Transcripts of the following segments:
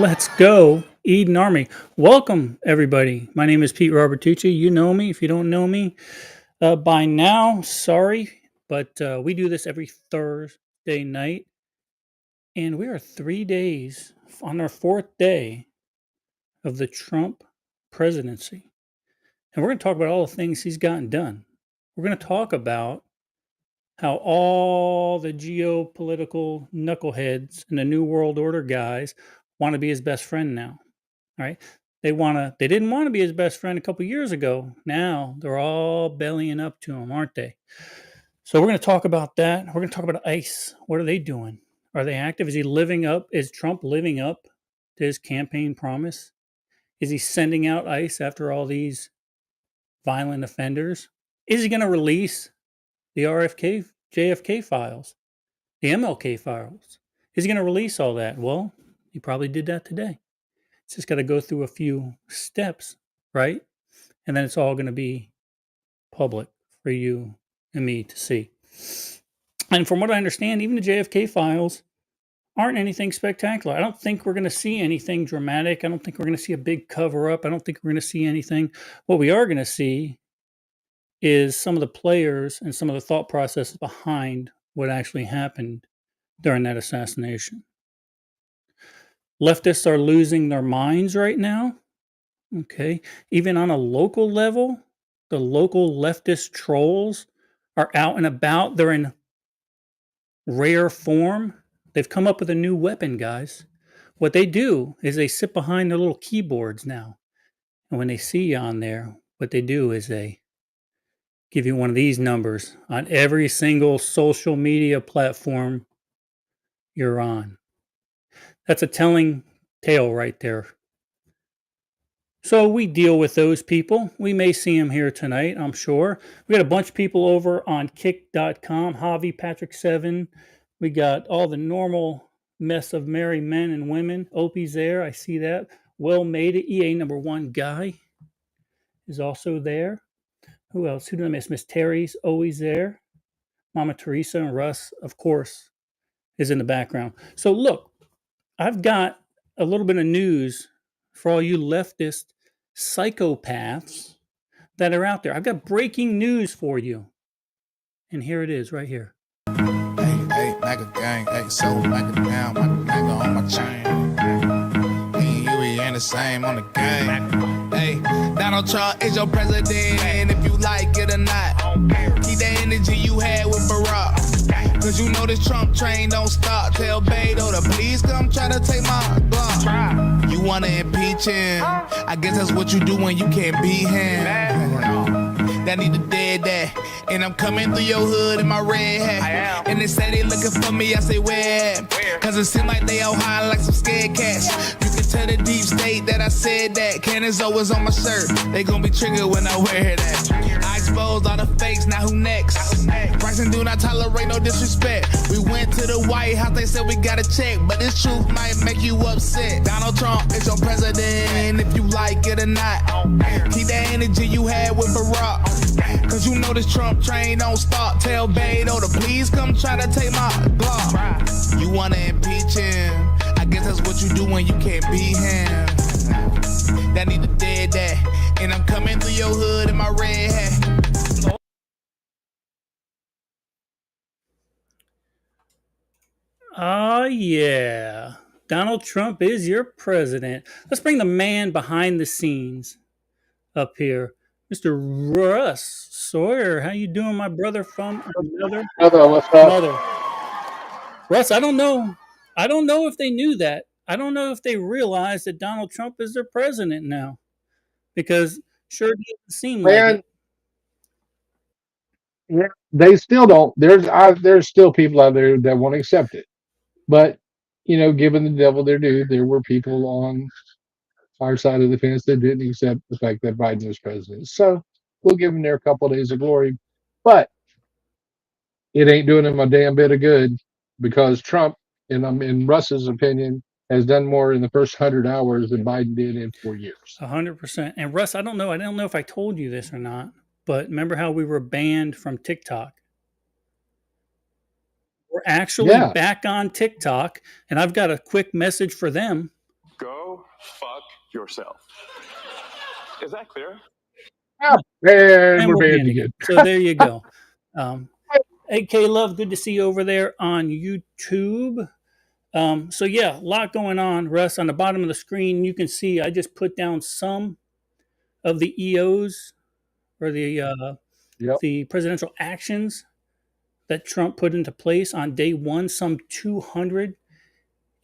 Let's go, Eden Army. Welcome, everybody. My name is Pete Robertucci. You know me. If you don't know me by now, sorry, but we do this every Thursday night, and we are 3 days on our fourth day of the Trump presidency. And we're going to talk about all the things he's gotten done. We're going to talk about how all the geopolitical knuckleheads and the New World Order guys want to be his best friend now. All right. They didn't want to be his best friend a couple years ago. Now they're all bellying up to him, aren't they? So we're going to talk about that. We're going to talk about ICE. What are they doing? Are they active? Is he living up? Is Trump living up to his campaign promise? Is he sending out ICE after all these violent offenders? Is he going to release the JFK files, the MLK files? Is he going to release all that? Well, he probably did that today. It's just got to go through a few steps, right? And then it's all going to be public for you and me to see. And from what I understand, even the JFK files aren't anything spectacular. I don't think we're going to see anything dramatic. I don't think we're going to see a big cover up. I don't think we're going to see anything. What we are going to see is some of the players and some of the thought processes behind what actually happened during that assassination. Leftists are losing their minds right now. Okay. Even on a local level, the local leftist trolls are out and about. They're in rare form. They've come up with a new weapon, guys. What they do is they sit behind their little keyboards now. And when they see you on there, what they do is they give you one of these numbers on every single social media platform you're on. That's a telling tale right there. So we deal with those people. We may see them here tonight, I'm sure. We got a bunch of people over on kick.com, Javi, Patrick 7. We got all the normal mess of merry men and women. Opie's there, I see that. Well made it. EA number 1 guy is also there. Who else? Who did I miss? Miss Terry's always there. Mama Teresa and Russ, of course, is in the background. So look, I've got a little bit of news for all you leftist psychopaths that are out there. I've got breaking news for you. And here it is right here. Hey, like a gang, hey, so like a down, like a nigga on my chain. Me and you ain't the same on the game. Hey, Donald Trump is your president, and if you like it or not, keep the energy you had with Barack. Cause you know this Trump train don't stop. Tell Beto to please come try to take my block. You wanna impeach him? I guess that's what you do when you can't beat him. That need to dead that. And I'm coming through your hood in my red hat. And they say they looking for me, I say where? Cause it seem like they all high like some scared cats. You can tell the deep state that I said that. Cannons always on my shirt. They gon' be triggered when I wear that. I exposed all the fakes, now who next? Bryson do not tolerate no disrespect. We went to the White House, they said we gotta check. But this truth might make you upset. Donald Trump is your president, if you like it or not. Keep that energy you had with Barack. Cause you know this Trump train don't stop. Tell Beto to please come try to take my block. You wanna impeach him? I guess that's what you do when you can't beat him. That need to dead that. And I'm coming through your hood in my red hat. Oh, yeah. Donald Trump is your president. Let's bring the man behind the scenes up here. Mr. Russ Sawyer, how you doing, my brother from another What's up? mother? Russ, I don't know. I don't know if they knew that. I don't know if they realized that Donald Trump is their president now. Because sure doesn't seem like Man, it. yeah, they still don't. There's still people out there that won't accept it. But given the devil their due, there were people on our side of the fence that didn't accept the fact that Biden was president. So we'll give them their couple of days of glory. But it ain't doing them a damn bit of good because Trump, in Russ's opinion, has done more in the first 100 hours than Biden did in 4 years. 100%. And Russ, I don't know if I told you this or not, but remember how we were banned from TikTok? We're actually Yeah. back on TikTok, and I've got a quick message for them. Go. fuck yourself. Is that clear? And And we're we're banned banned again. again. So there you go. AK Love, good to see you over there on YouTube. So yeah, a lot going on. Russ, on the bottom of the screen, you can see I just put down some of the EOs or Yep. the presidential actions that Trump put into place on day one, some 200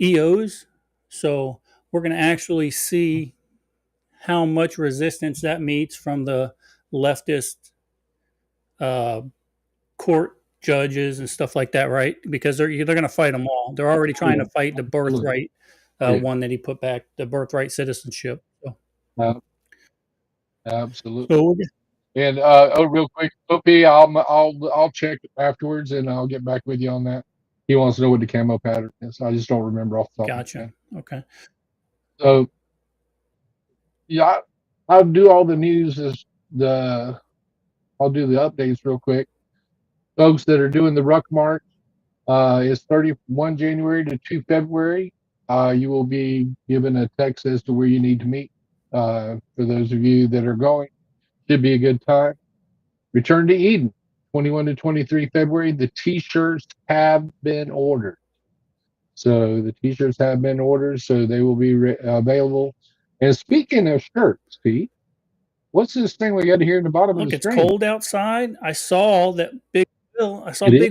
EOs. So we're going to actually see how much resistance that meets from the leftist uh, court judges and stuff like that, right? Because they're going to fight them all. They're already trying to fight the birthright one that he put back, the birthright citizenship. So, Absolutely. so And real quick, Opie, I'll check afterwards and I'll get back with you on that. He wants to know what the camo pattern is. I just don't remember off the top. Gotcha. Okay. So yeah, I'll do all the news I'll do the updates real quick. Folks that are doing the Ruck March is 31 January to 2 February. You will be given a text as to where you need to meet. For those of you that are going, should be a good time. Return to Eden, 21 to 23 February. The T-shirts have been ordered. So the T-shirts have been ordered, so they will be available. And speaking of shirts, Pete, what's this thing we got here in the bottom of the screen? Look, it's cold outside. I saw that Big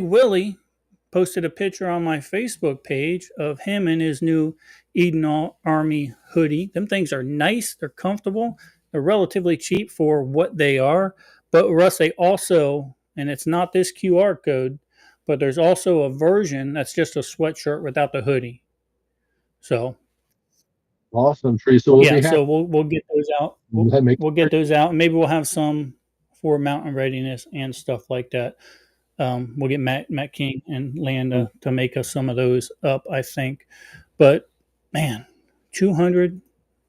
Willie posted a picture on my Facebook page of him in his new Eden Army hoodie. Them things are nice. They're comfortable. They're relatively cheap for what they are. But Russ, they also, and it's not this QR code, but there's also a version that's just a sweatshirt without the hoodie. So awesome, Tree. So we'll get those out. We'll get those out, and maybe we'll have some for mountain readiness and stuff like that. We'll get Matt King and Landa to make us some of those up, I think. But man, 200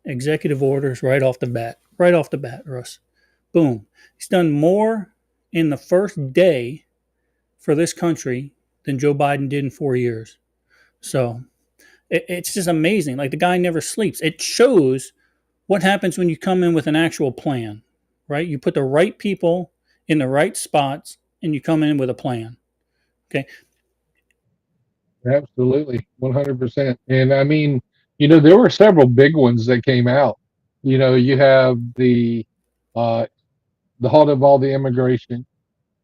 executive orders right off the bat, Russ. Boom. He's done more in the first day for this country than Joe Biden did in 4 years. So it's just amazing. Like, the guy never sleeps. It shows what happens when you come in with an actual plan, right? You put the right people in the right spots and you come in with a plan. Okay. Absolutely. 100%. And I mean, there were several big ones that came out. You have the halt of all the immigration,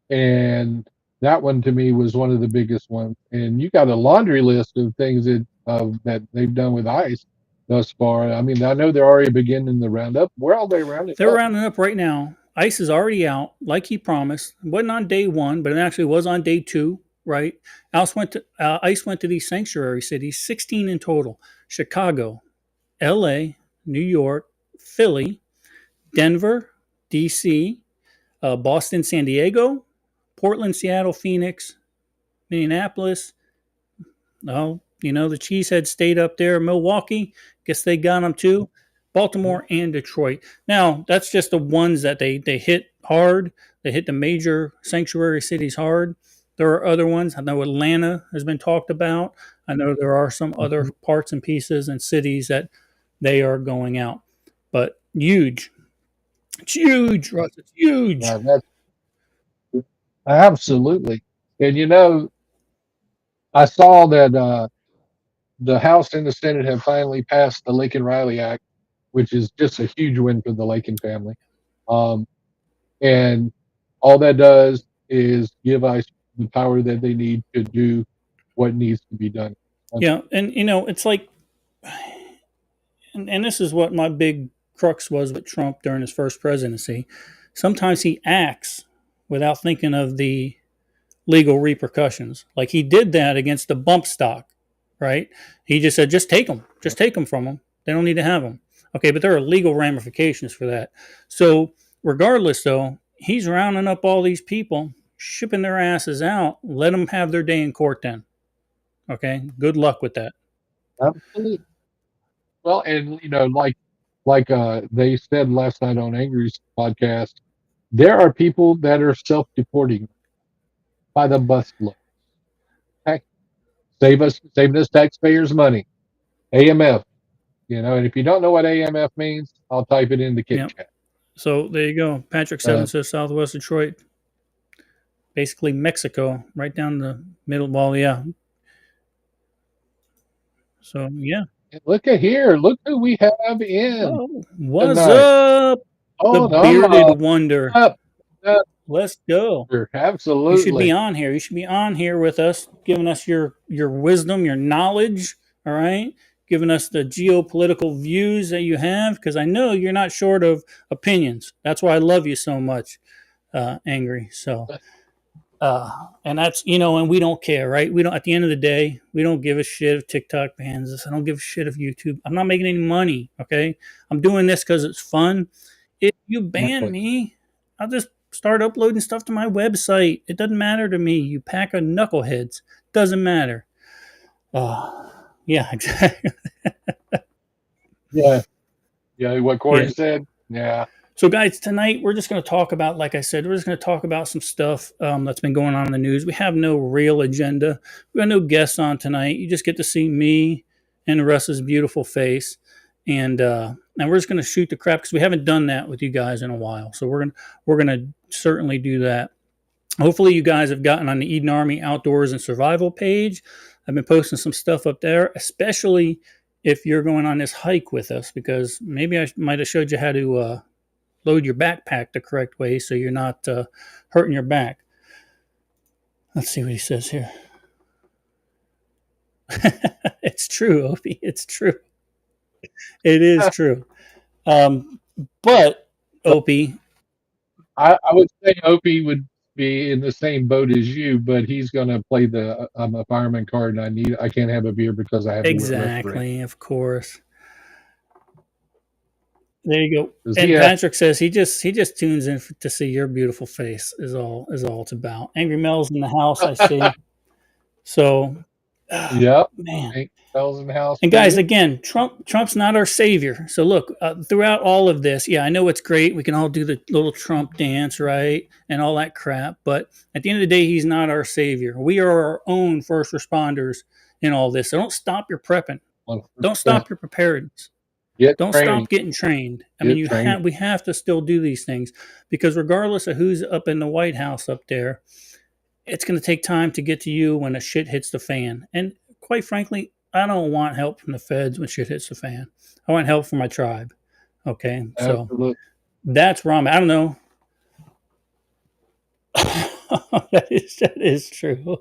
and that one to me was one of the biggest ones. And you got a laundry list of things that they've done with ICE thus far. I mean, I know they're already beginning the roundup. Where are they rounding? They're rounding up right now. ICE is already out, like he promised. It wasn't on day one, but it actually was on day two, right? ICE went to these sanctuary cities, 16 in total: Chicago, LA, New York, Philly, Denver, DC, Boston, San Diego, Portland, Seattle, Phoenix, Minneapolis. Oh, the Cheesehead State up there, Milwaukee. Guess they got them too. Baltimore and Detroit. Now, that's just the ones that they hit hard. They hit the major sanctuary cities hard. There are other ones. I know Atlanta has been talked about. I know there are some other parts and pieces and cities that they are going out. But huge. It's huge, Russ. It's huge. Yeah, absolutely. And I saw that the House and the Senate have finally passed the Laken Riley Act, which is just a huge win for the Laken family. And all that does is give ICE the power that they need to do what needs to be done. Yeah, and it's like, and this is what my big crux was with Trump during his first presidency. Sometimes he acts without thinking of the legal repercussions. Like, he did that against the bump stock, right? He just said, just take them from them. They don't need to have them. Okay, but there are legal ramifications for that. So regardless, though, he's rounding up all these people, shipping their asses out. Let them have their day in court then. Okay, good luck with that. Absolutely. Well, and like they said last night on Angry's podcast, there are people that are self-deporting by the busload. Okay, saving us taxpayers' money. AMF, And if you don't know what AMF means, I'll type it in the Kit Yep. Chat. So there you go. Patrick Seven says Southwest Detroit, basically Mexico, right down the middle. Well, yeah. So yeah. Look at here. Look who we have in Oh, what's tonight. up? The Hold bearded on. wonder. Up. Let's go. You should be Absolutely. on here. You should be on here with us, giving us your wisdom, your knowledge. All right, giving us the geopolitical views that you have, because I know you're not short of opinions. That's why I love you so much, Angry. So, and that's and we don't care, right? We don't. At the end of the day, we don't give a shit if TikTok bans us. I don't give a shit if YouTube. I'm not making any money. Okay, I'm doing this because it's fun. If you ban me, I'll just start uploading stuff to my website. It doesn't matter to me. You pack of knuckleheads. Doesn't matter. Yeah, exactly. Yeah. Yeah. What Corey Yeah. said. Yeah. So, guys, tonight we're just going to talk about, like I said, we're just going to talk about some stuff that's been going on in the news. We have no real agenda. We got no guests on tonight. You just get to see me and Russ's beautiful face, and we're just going to shoot the crap because we haven't done that with you guys in a while. So we're gonna certainly do that. Hopefully, you guys have gotten on the Eden Army Outdoors and Survival page. I've been posting some stuff up there, especially if you're going on this hike with us, because maybe I might have showed you how to load your backpack the correct way so you're not hurting your back. Let's see what he says here. It's true, Opie. It's true. It is true. But Opie, I would say Opie would be in the same boat as you, but he's going to play the I'm a fireman card and I can't have a beer because I have to wear respirator. exactly, of course. There you go. Does And he have- Patrick says he just tunes in to see your beautiful face is all it's about. Angry Mel's in the house, I see. So, Yep. man. Hank Bell's in the house. And guys, too. again, Trump's not our savior. So look, throughout all of this, yeah, I know it's great. We can all do the little Trump dance, right, and all that crap. But at the end of the day, he's not our savior. We are our own first responders in all this. So don't stop your prepping. Don't stop your preparedness. Don't stop getting trained. I mean, we have to still do these things, because regardless of who's up in the White House up there, it's going to take time to get to you when the shit hits the fan. And quite frankly, I don't want help from the feds when shit hits the fan. I want help from my tribe. Okay, so that's where I'm at. I don't know. that is true.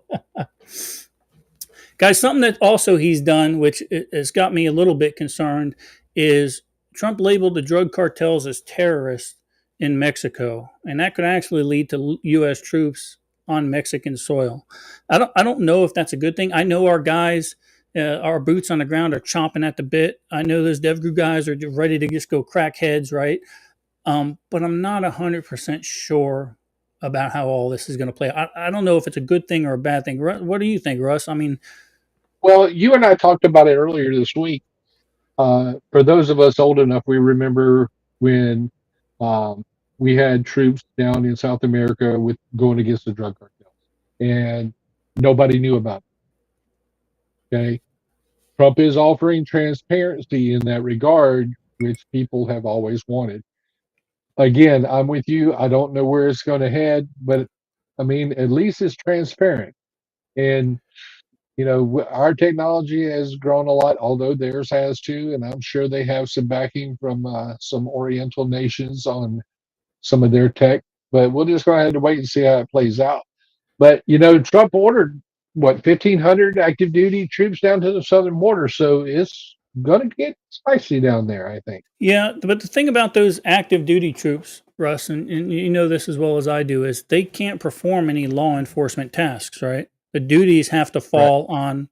Guys, something that also he's done, which has got me a little bit concerned, is Trump labeled the drug cartels as terrorists in Mexico, and that could actually lead to U.S. troops on Mexican soil. I don't know if that's a good thing. I know our guys, our boots on the ground, are chomping at the bit. I know those DevGru guys are ready to just go crack heads, right? But I'm not 100% sure about how all this is going to play. I don't know if it's a good thing or a bad thing. What do you think, Russ? I mean, well, you and I talked about it earlier this week. For those of us old enough, we remember when we had troops down in South America with going against the drug cartels, and nobody knew about it. Okay, Trump is offering transparency in that regard, which people have always wanted. Again, I'm with you. I don't know where it's going to head, but I mean, at least it's transparent. And our technology has grown a lot, although theirs has too, and I'm sure they have some backing from some Oriental nations on some of their tech. But we'll just go ahead and wait and see how it plays out. But Trump ordered 1,500 active duty troops down to the southern border, so it's going to get spicy down there, I think. Yeah, but the thing about those active duty troops, Russ, and you know this as well as I do, is they can't perform any law enforcement tasks, right? The duties have to fall on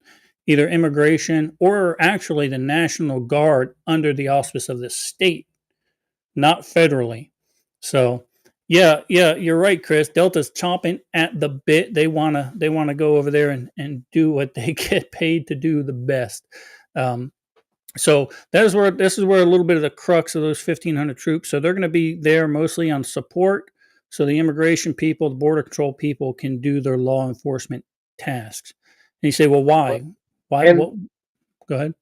either immigration or actually the National Guard under the auspice of the state, not federally. So, yeah, you're right, Chris. Delta's chomping at the bit. They wanna go over there and do what they get paid to do the best. So this is where a little bit of the crux of those 1,500 troops. So they're going to be there mostly on support, so the immigration people, the border control people, can do their law enforcement tasks. And you say, well, why? Why? And- What? Go ahead.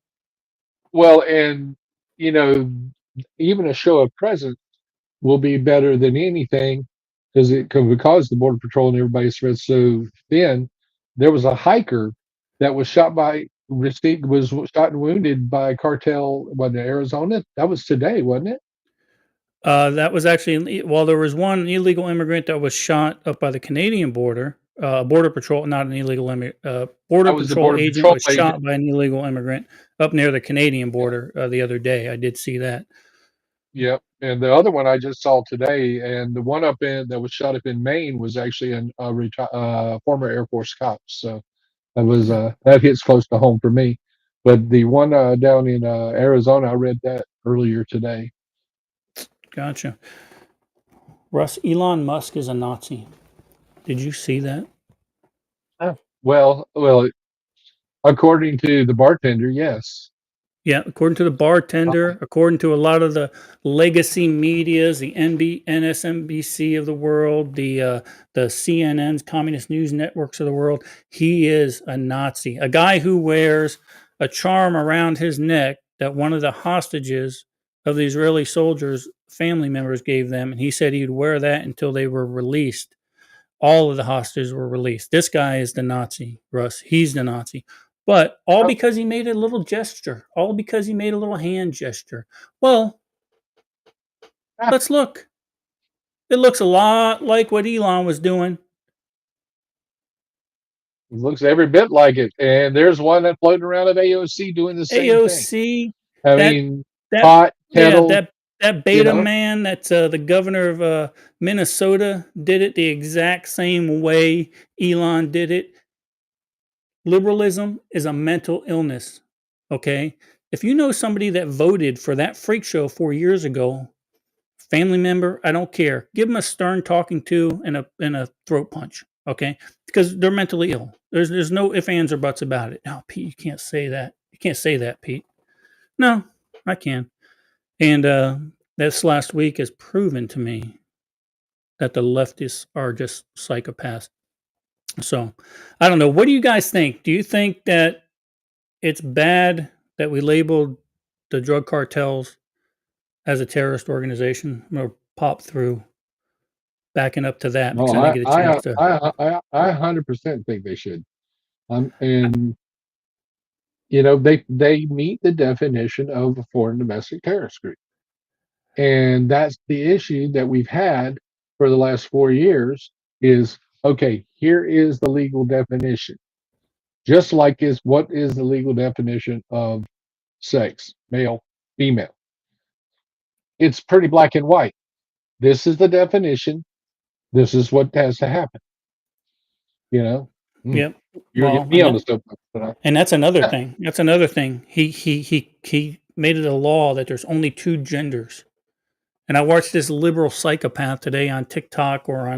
Well, and you know, even a show of presence will be better than anything because the border patrol and everybody spread so thin. There was a hiker that was shot by received was shot and wounded by a cartel. What, in Arizona? That was today, wasn't it? That was actually well, there was one illegal immigrant that was shot up by the Canadian border. Border patrol, not an illegal border That was the patrol border agent patrol was agent. shot by an illegal immigrant up near the Canadian border the other day. I did see that. Yep. And the other one I just saw today, and the one up in that was shot up in Maine was actually former Air Force cop. So that hits close to home for me. But the one down in Arizona, I read that earlier today. Gotcha. Russ, Elon Musk is a Nazi. Did you see that? Well, according to the bartender, yes. Yeah, according to the bartender, according to a lot of the legacy medias, the NSNBC of the world, the CNN's communist news networks of the world, he is a Nazi, a guy who wears a charm around his neck that one of the hostages of the Israeli soldiers' family members gave them, and he said he'd wear that until they were released. All of the hostages were released. This guy is the Nazi, Russ. He's the Nazi. But all Oh, because he made a little gesture, all because he made a little hand gesture. Well, ah, let's look. It looks a lot like what Elon was doing. it looks every bit like it. And there's one that floating around at AOC doing the same thing. AOC, I that mean, that pot, yeah, kettle, that you beta know. man, that's the governor of Minnesota, did it the exact same way Elon did it. Liberalism is a mental illness. Okay. If you know somebody that voted for that freak show 4 years ago, family member, I don't care. Give them a stern talking to and a throat punch. Okay. Because they're mentally ill. There's no ifs, ands, or buts about it. No, Pete, you can't say that. You can't say that, Pete. No, I can. And this last week has proven to me that the leftists are just psychopaths. So I don't know. What do you guys think? Do you think that it's bad that we labeled the drug cartels as a terrorist organization? I'm gonna pop through backing up to that No, because I didn't get a chance to. I 100% think they should. And they meet the definition of a foreign domestic terrorist group. And that's the issue that we've had for the last 4 years is, okay, here is the legal definition. Just like what is the legal definition of sex, male, female. It's pretty black and white. This is the definition. This is what has to happen. You know, Mm, Yep. you're Well, getting me on the soapbox, and that's another yeah, thing. That's another thing. He made it a law that there's only two genders. And I watched this liberal psychopath today on TikTok or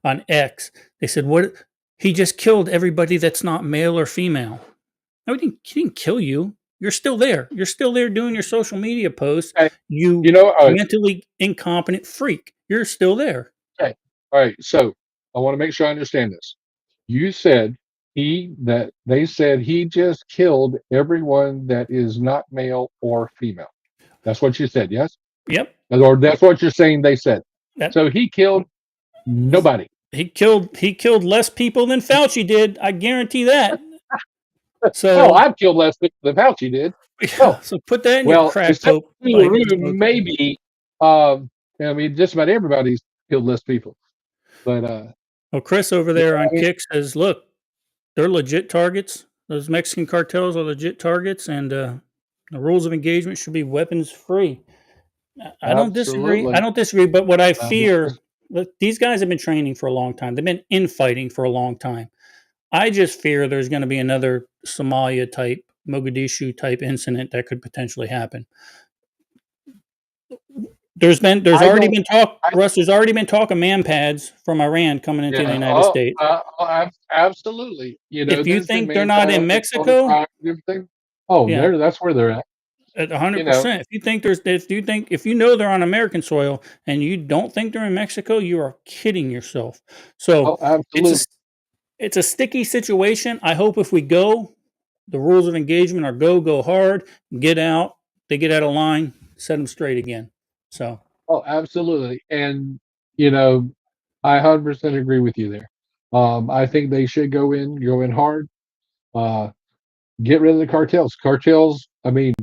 on X. They said, "What? He just killed everybody that's not male or female." No, he didn't kill you. You're still there. You're still there doing your social media posts. okay. You You know, mentally incompetent freak. You're still there. okay. All right. So I want to make sure I understand this. You said they said he just killed everyone that is not male or female. That's what you said, yes? Yep. Or that's what you're saying they said. That So he killed nobody. he killed less people than Fauci did. I guarantee that. Oh, So I've killed less people than Fauci did. Oh, so put that in your well, crack except pope in the Bible room, book. maybe. I mean, just about everybody's killed less people. But Well, Chris over yeah, there on I mean, Kick says, "Look, they're legit targets. Those Mexican cartels are legit targets, and the rules of engagement should be weapons free." I don't disagree. I absolutely. don't disagree. But what I Um, fear, look, these guys have been training for a long time. They've been infighting for a long time. I just fear there's going to be another Somalia type, Mogadishu type incident that could potentially happen. There's I already don't. been talk, I, Russ. There's already been talk of man pads from Iran coming into the yeah. United Oh, States. absolutely. If you There's been think they're not in manpower on Mexico, fire and everything. Oh, yeah, that's where they're at. at You know. 100%. If you know they're on American soil and you don't think they're in Mexico, you are kidding yourself. So Oh, it's a absolutely. it's a sticky situation. I hope if we go, the rules of engagement are go hard, get out, they get out of line, set them straight again. So Oh, absolutely. And, you know, I 100% agree with you there. I think they should go in hard, uh, get rid of the cartels. Cartels, I mean,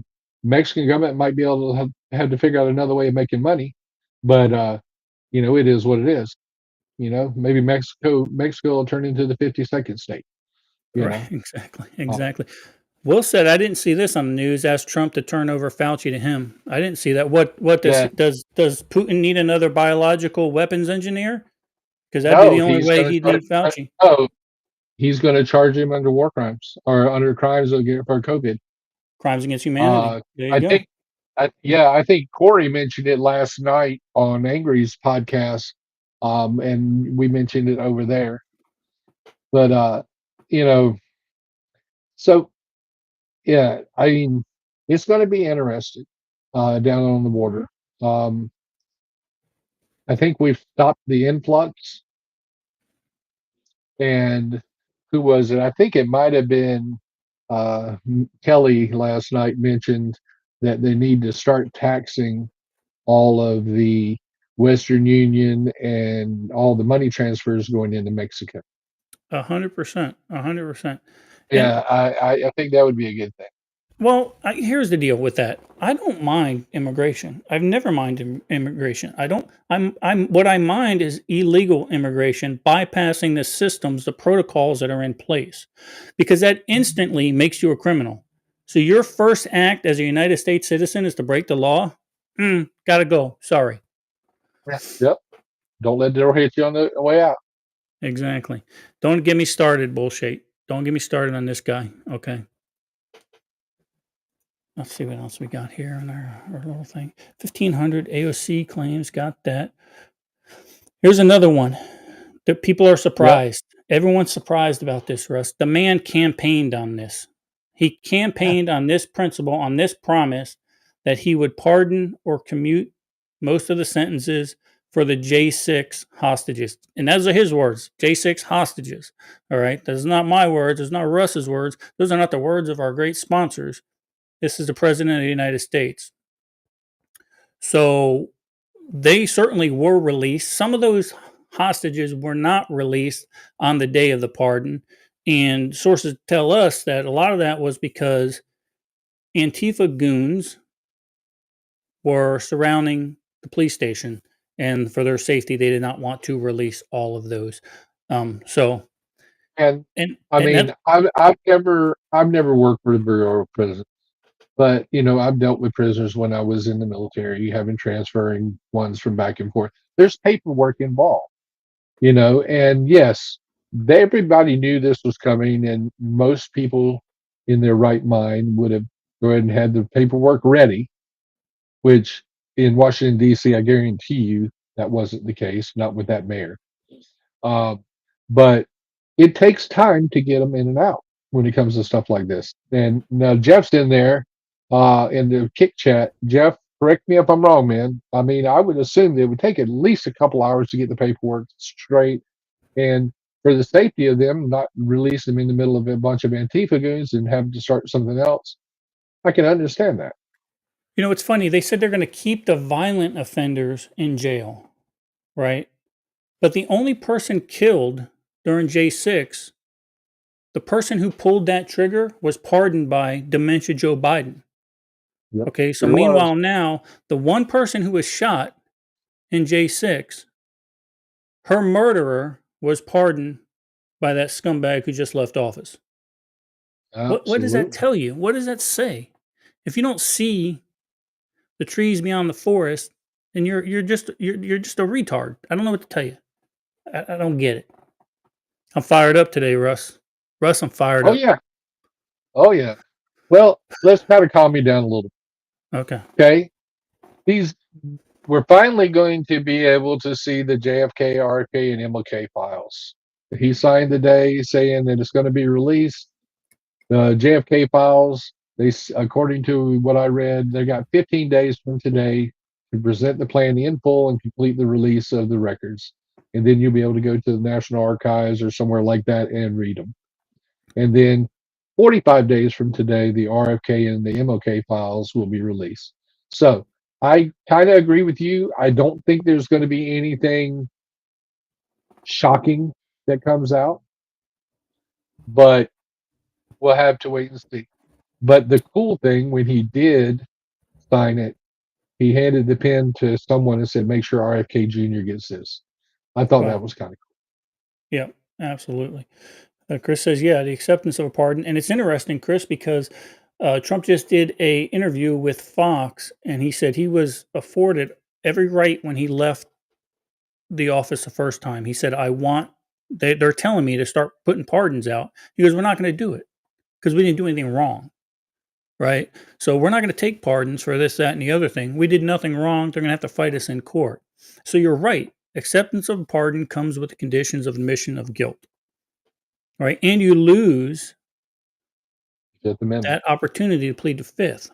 Mexican government might be able to have to figure out another way of making money, but, it is what it is. Maybe Mexico will turn into the 52nd state, you right, know? exactly, Uh, exactly. Will said, "I didn't see this on the news. Asked Trump to turn over Fauci to him. I didn't see that. What yeah. does Putin need another biological weapons engineer? Because that'd be No, the only way he'd need Fauci. oh, he's going to charge him under war crimes or under crimes for COVID. Crimes against humanity. Uh, There you I go. think, I think Corey mentioned it last night on Angry's podcast, and we mentioned it over there. But you know, so yeah, I mean, it's going to be interesting down on the border. Um, I think we've stopped the influx, and who was it? I think it might have been Kelly last night mentioned that they need to start taxing all of the Western Union and all the money transfers going into Mexico. 100%, 100%. And Yeah, I think that would be a good thing. well, here's the deal with that. I don't mind immigration. I've never minded immigration. I don't. I'm. What I mind is illegal immigration, bypassing the systems, the protocols that are in place, because that instantly makes you a criminal. So your first act as a United States citizen is to break the law. Gotta go. Sorry. Yeah. Yep. Don't let the door hit you on the way out. Exactly. Don't get me started, bullshit. Don't get me started on this guy. Okay. Let's see what else we got here on our little thing. 1,500 AOC claims, got that. Here's another one that people are Yep. surprised. Everyone's surprised about this, Russ. The man campaigned on this. He campaigned on this principle, on this promise that he would pardon or commute most of the sentences for the J6 hostages. And those are his words, J6 hostages. All right. Those are not my words. Those are not Russ's words. Those are not the words of our great sponsors. This is the President of the United States. So they certainly were released. Some of those hostages were not released on the day of the pardon. And sources tell us that a lot of that was because Antifa goons were surrounding the police station. And for their safety, they did not want to release all of those. So, And and, I and mean, that, I've never worked for the Bureau of Prisons, but I've dealt with prisoners when I was in the military, having transferring ones from back and forth. There's paperwork involved, and yes, everybody knew this was coming, and most people in their right mind would have go ahead and had the paperwork ready, which in Washington D.C., I guarantee you that wasn't the case, not with that mayor. Um, but it takes time to get them in and out when it comes to stuff like this. And now Jeff's in there in the kick chat. Jeff, correct me if I'm wrong, man. I mean, I would assume that it would take at least a couple hours to get the paperwork straight, and for the safety of them, not release them in the middle of a bunch of Antifa goons and have to start something else. I can understand that. it's funny. They said they're going to keep the violent offenders in jail, right? But the only person killed during J6, the person who pulled that trigger was pardoned by Dementia Joe Biden. Yep, Okay, so sure was. meanwhile, now the one person who was shot in J6, her murderer was pardoned by that scumbag who just left office. What does that Absolutely. tell you? What does that say? If you don't see the trees beyond the forest, then you're just a retard. I don't know what to tell you. I don't get it. I'm fired up today, Russ. Russ, I'm fired Oh up. yeah. Oh yeah. Well, let's kind of calm me down a little. Okay. Okay. These We're finally going to be able to see the JFK, RFK, and MLK files. He signed today saying that it's going to be released. The JFK files, according to what I read, they got 15 days from today to present the plan in full and complete the release of the records. And then you'll be able to go to the National Archives or somewhere like that and read them. And then 45 days from today, the RFK and the MOK files will be released. So I kind of agree with you. I don't think there's going to be anything shocking that comes out, but we'll have to wait and see. But the cool thing, when he did sign it, he handed the pen to someone and said, "Make sure RFK Jr. gets this." I thought Wow. that was kind of cool. Yeah, absolutely. Chris says, yeah, the acceptance of a pardon. And it's interesting, Chris, because Trump just did a interview with Fox, and he said he was afforded every right when he left the office the first time. He said, they're telling me to start putting pardons out. He goes, we're not going to do it because we didn't do anything wrong. Right. So we're not going to take pardons for this, that, and the other thing. We did nothing wrong. They're going to have to fight us in court. So you're right. Acceptance of a pardon comes with the conditions of admission of guilt. Right. And you lose Fifth Amendment. that opportunity to plead the fifth.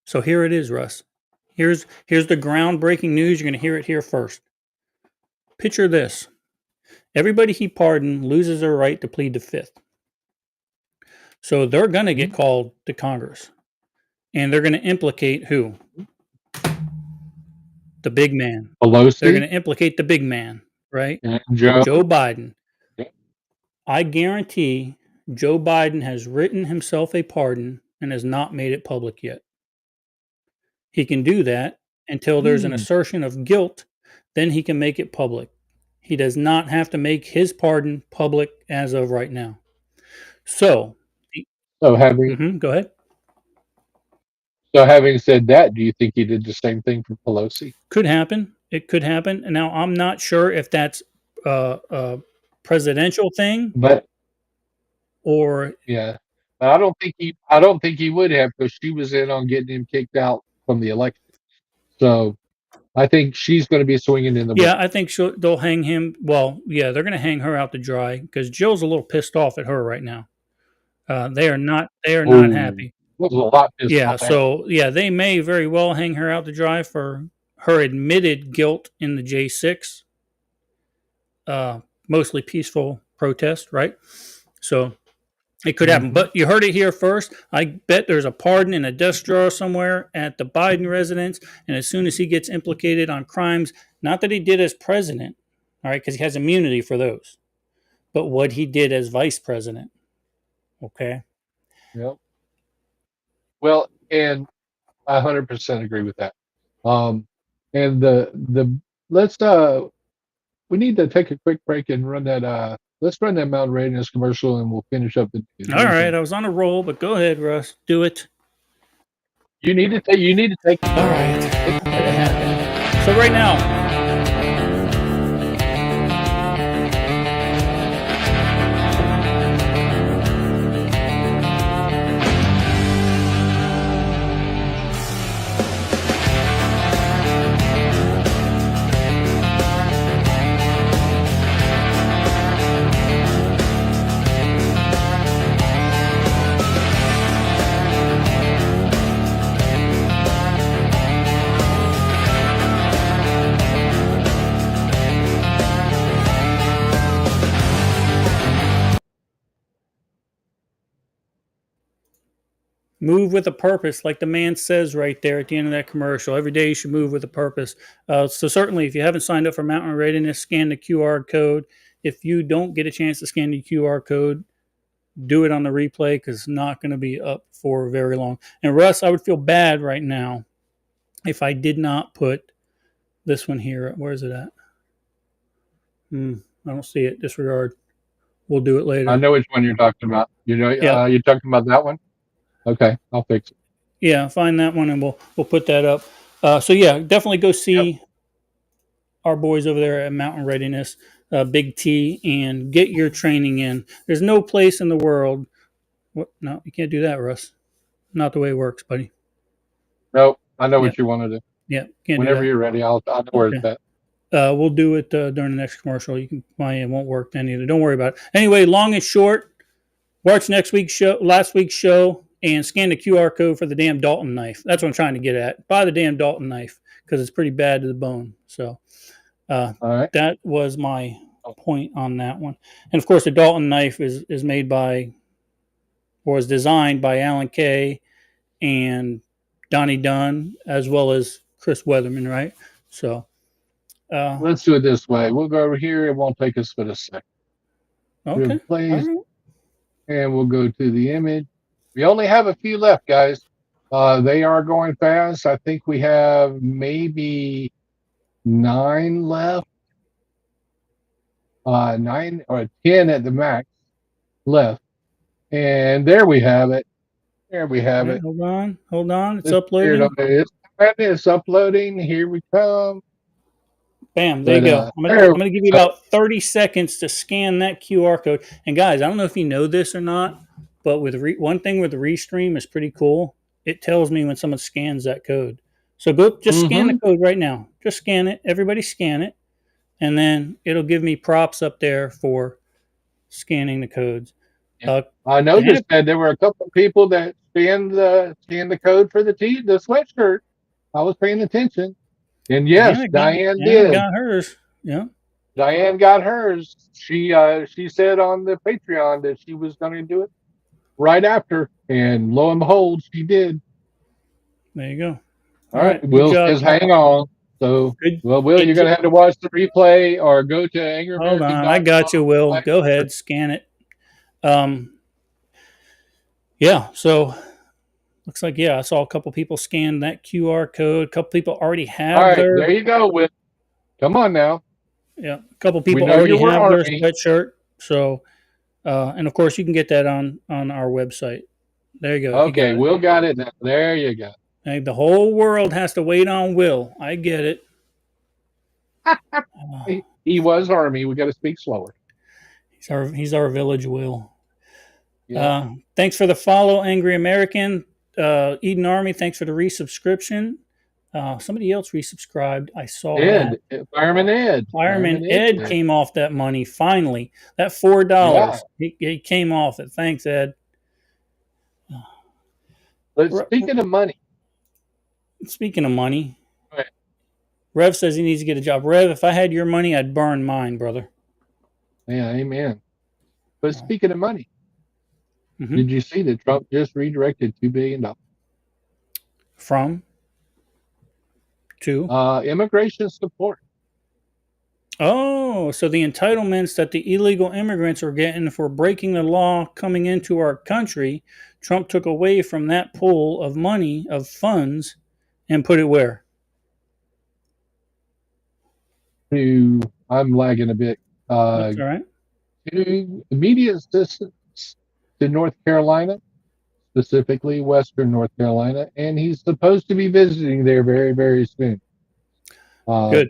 So here it is, Russ. Here's the groundbreaking news. You're going to hear it here first. Picture this. Everybody he pardoned loses their right to plead the fifth. So they're going to get called to Congress. And they're going to implicate who? The big man. They're going Pelosi to implicate the big man, right? and Joe. Joe Biden. Yeah. I guarantee Joe Biden has written himself a pardon and has not made it public yet. He can do that until there's an assertion of guilt, then he can make it public. He does not have to make his pardon public as of right now. So, So having go ahead. so having said that, do you think he did the same thing for Pelosi? Could happen. It could happen. And now I'm not sure if that's a presidential thing But or yeah, but I don't think he would have, because she was in on getting him kicked out from the election. So I think she's going to be swinging in the yeah, I think they'll hang him. Well, yeah, they're going to hang her out to dry because Jill's a little pissed off at her right now. They are not Ooh, happy. was a lot pissed Yeah, off at. so yeah, they may very well hang her out to dry for her admitted guilt in the J6, mostly peaceful protest, right? So it could happen. But you heard it here first. I bet there's a pardon in a desk drawer somewhere at the Biden residence. And as soon as he gets implicated on crimes, not that he did as president, all right, because he has immunity for those, but what he did as vice president. Okay. Yep. Well, and I 100% agree with that. And the let's we need to take a quick break and run that let's run that Mountain Readiness commercial, and we'll finish up the news. All right. I was on a roll, but go ahead, Russ. Do it. You need to take All right. Let it happen. So right now, move with a purpose, like the man says right there at the end of that commercial. Every day you should move with a purpose. So certainly, if you haven't signed up for Mountain Readiness, scan the QR code. If you don't get a chance to scan the QR code, do it on the replay because it's not going to be up for very long. And Russ, I would feel bad right now if I did not put this one here. Where is it at? I don't see it. Disregard. We'll do it later. I know which one you're talking about. You know, Yeah. you're talking about that one. Okay, I'll fix it. Yeah, find that one and we'll put that up. So yeah, definitely go see our boys over there at Mountain Readiness, Big T, and get your training in. There's no place in the world. No, you can't do that, Russ. Not the way it works, buddy. No, I know what you want to do. Yeah, can't Whenever do that. you're ready, I'll know where it's at. We'll do it during the next commercial. You can buy it won't work then either. Don't worry about it. Anyway, long and short, watch last week's show, and scan the QR code for the damn Dalton knife. That's what I'm trying to get at. Buy the damn Dalton knife because it's pretty bad to the bone. So All right. that was my point on that one. And of course, the Dalton knife is made by was designed by Alan Kay and Donnie Dunn, as well as Chris Weatherman, right? So, Let's do it this way. We'll go over here. It won't take us but a second. okay. Replace, All right. and we'll go to the image. We only have a few left, guys. They are going fast. I think we have maybe 9 left. 9 or 10 at the max left. And there we have it. There we have All right, it. hold on. It's Let's uploading. It's uploading. Here we come. Bam, there you go. I'm gonna give you about 30 seconds to scan that QR code. And guys, I don't know if you know this or not, but with one thing with the Restream is pretty cool. It tells me when someone scans that code. So go just scan the code right now. Just scan it. Everybody scan it, and then it'll give me props up there for scanning the codes. I noticed that there were a couple of people that scanned the code for the sweatshirt. I was paying attention. And yes, Diane did. Got hers. Yeah. Diane got hers. She said on the Patreon that she was going to do it right after, and lo and behold, she did. There you go. All right. Will says hang on. So, Will, you're going to have to watch the replay or go to Angry Hold on. I got you, Will. Go ahead. Scan it. Yeah. So, looks like, I saw a couple people scan that QR code. A couple people already have All right, there you go, Will. Come on now. Yeah. A couple people already have their sweatshirt. So, and of course, you can get that on our website. There you go. Okay, Will got it now. There you go. Hey, the whole world has to wait on Will. I get it. He was Army. We got to speak slower. He's our village Will. Yeah. Thanks for the follow, Angry American. Eden Army, thanks for the resubscription. Somebody else resubscribed. I saw Ed. Fireman Ed. Fireman Ed came off that money finally. That $4. Yeah. He came off it. Thanks, Ed. But speaking of money. Right. Rev says he needs to get a job. Rev, if I had your money, I'd burn mine, brother. Yeah, amen. But speaking of money, did you see that Trump just redirected $2 billion? From? To? Immigration support. Oh, so the entitlements that the illegal immigrants are getting for breaking the law coming into our country, Trump took away from that pool of money, of funds, and put it where? I'm lagging a bit. That's all right. To immediate assistance to North Carolina, specifically Western North Carolina, and he's supposed to be visiting there very, very soon. Good.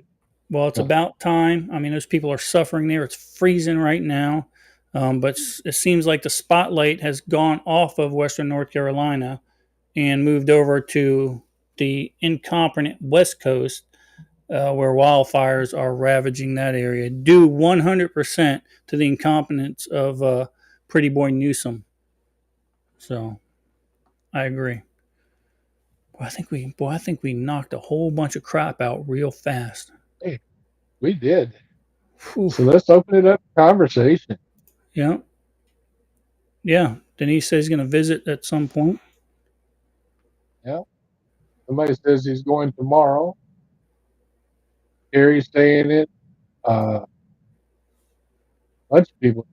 Well, it's about time. I mean, those people are suffering there. It's freezing right now. But it seems like the spotlight has gone off of Western North Carolina and moved over to the incompetent West Coast, where wildfires are ravaging that area, due 100% to the incompetence of Pretty Boy Newsom. So, I agree. I think we knocked a whole bunch of crap out real fast. Hey, we did. Whew. So let's open it up to conversation. Yeah. Yeah. Denise says he's going to visit at some point. Yeah. Somebody says he's going tomorrow. Gary's saying it. Bunch of people.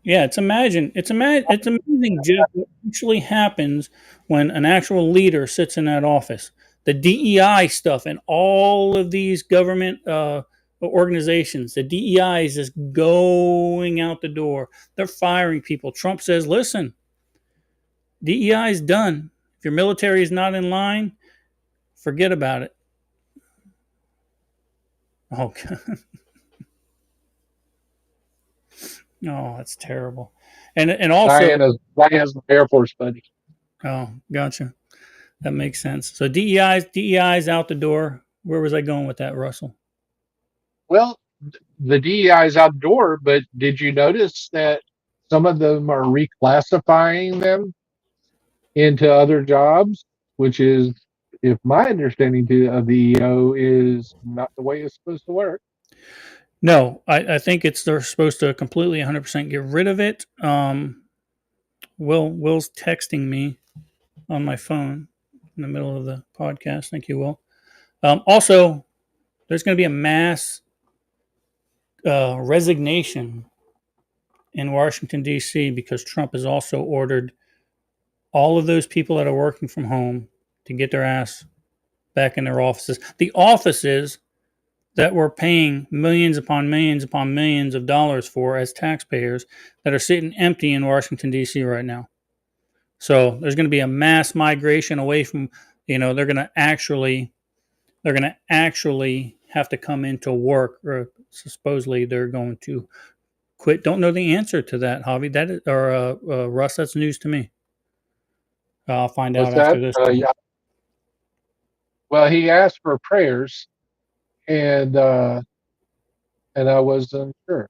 Yeah, it's amazing, Jeff, what actually happens when an actual leader sits in that office. The DEI stuff and all of these government organizations, the DEI is just going out the door. They're firing people. Trump says, listen, DEI is done. If your military is not in line, forget about it. Oh, God. Oh, that's terrible. And also Diana's Air Force buddy. Oh, gotcha. That makes sense. So DEI's out the door. Where was I going with that, Russell? Well, the DEI is out the door, but did you notice that some of them are reclassifying them into other jobs, which is, if my understanding of the EO is not the way it's supposed to work. No, I think they're supposed to completely 100% get rid of it. Will's texting me on my phone in the middle of the podcast. Thank you, Will. Also, there's going to be a mass resignation in Washington, D.C. because Trump has also ordered all of those people that are working from home to get their ass back in their offices. The offices that we're paying millions upon millions upon millions of dollars for as taxpayers that are sitting empty in Washington, D.C. right now. So there's going to be a mass migration away from, they're going to actually have to come into work, or supposedly they're going to quit. Don't know the answer to that, Javi. That is, or Russ, that's news to me. I'll find What's out that? after this. Yeah. Well, he asked for prayers, and I wasn't sure.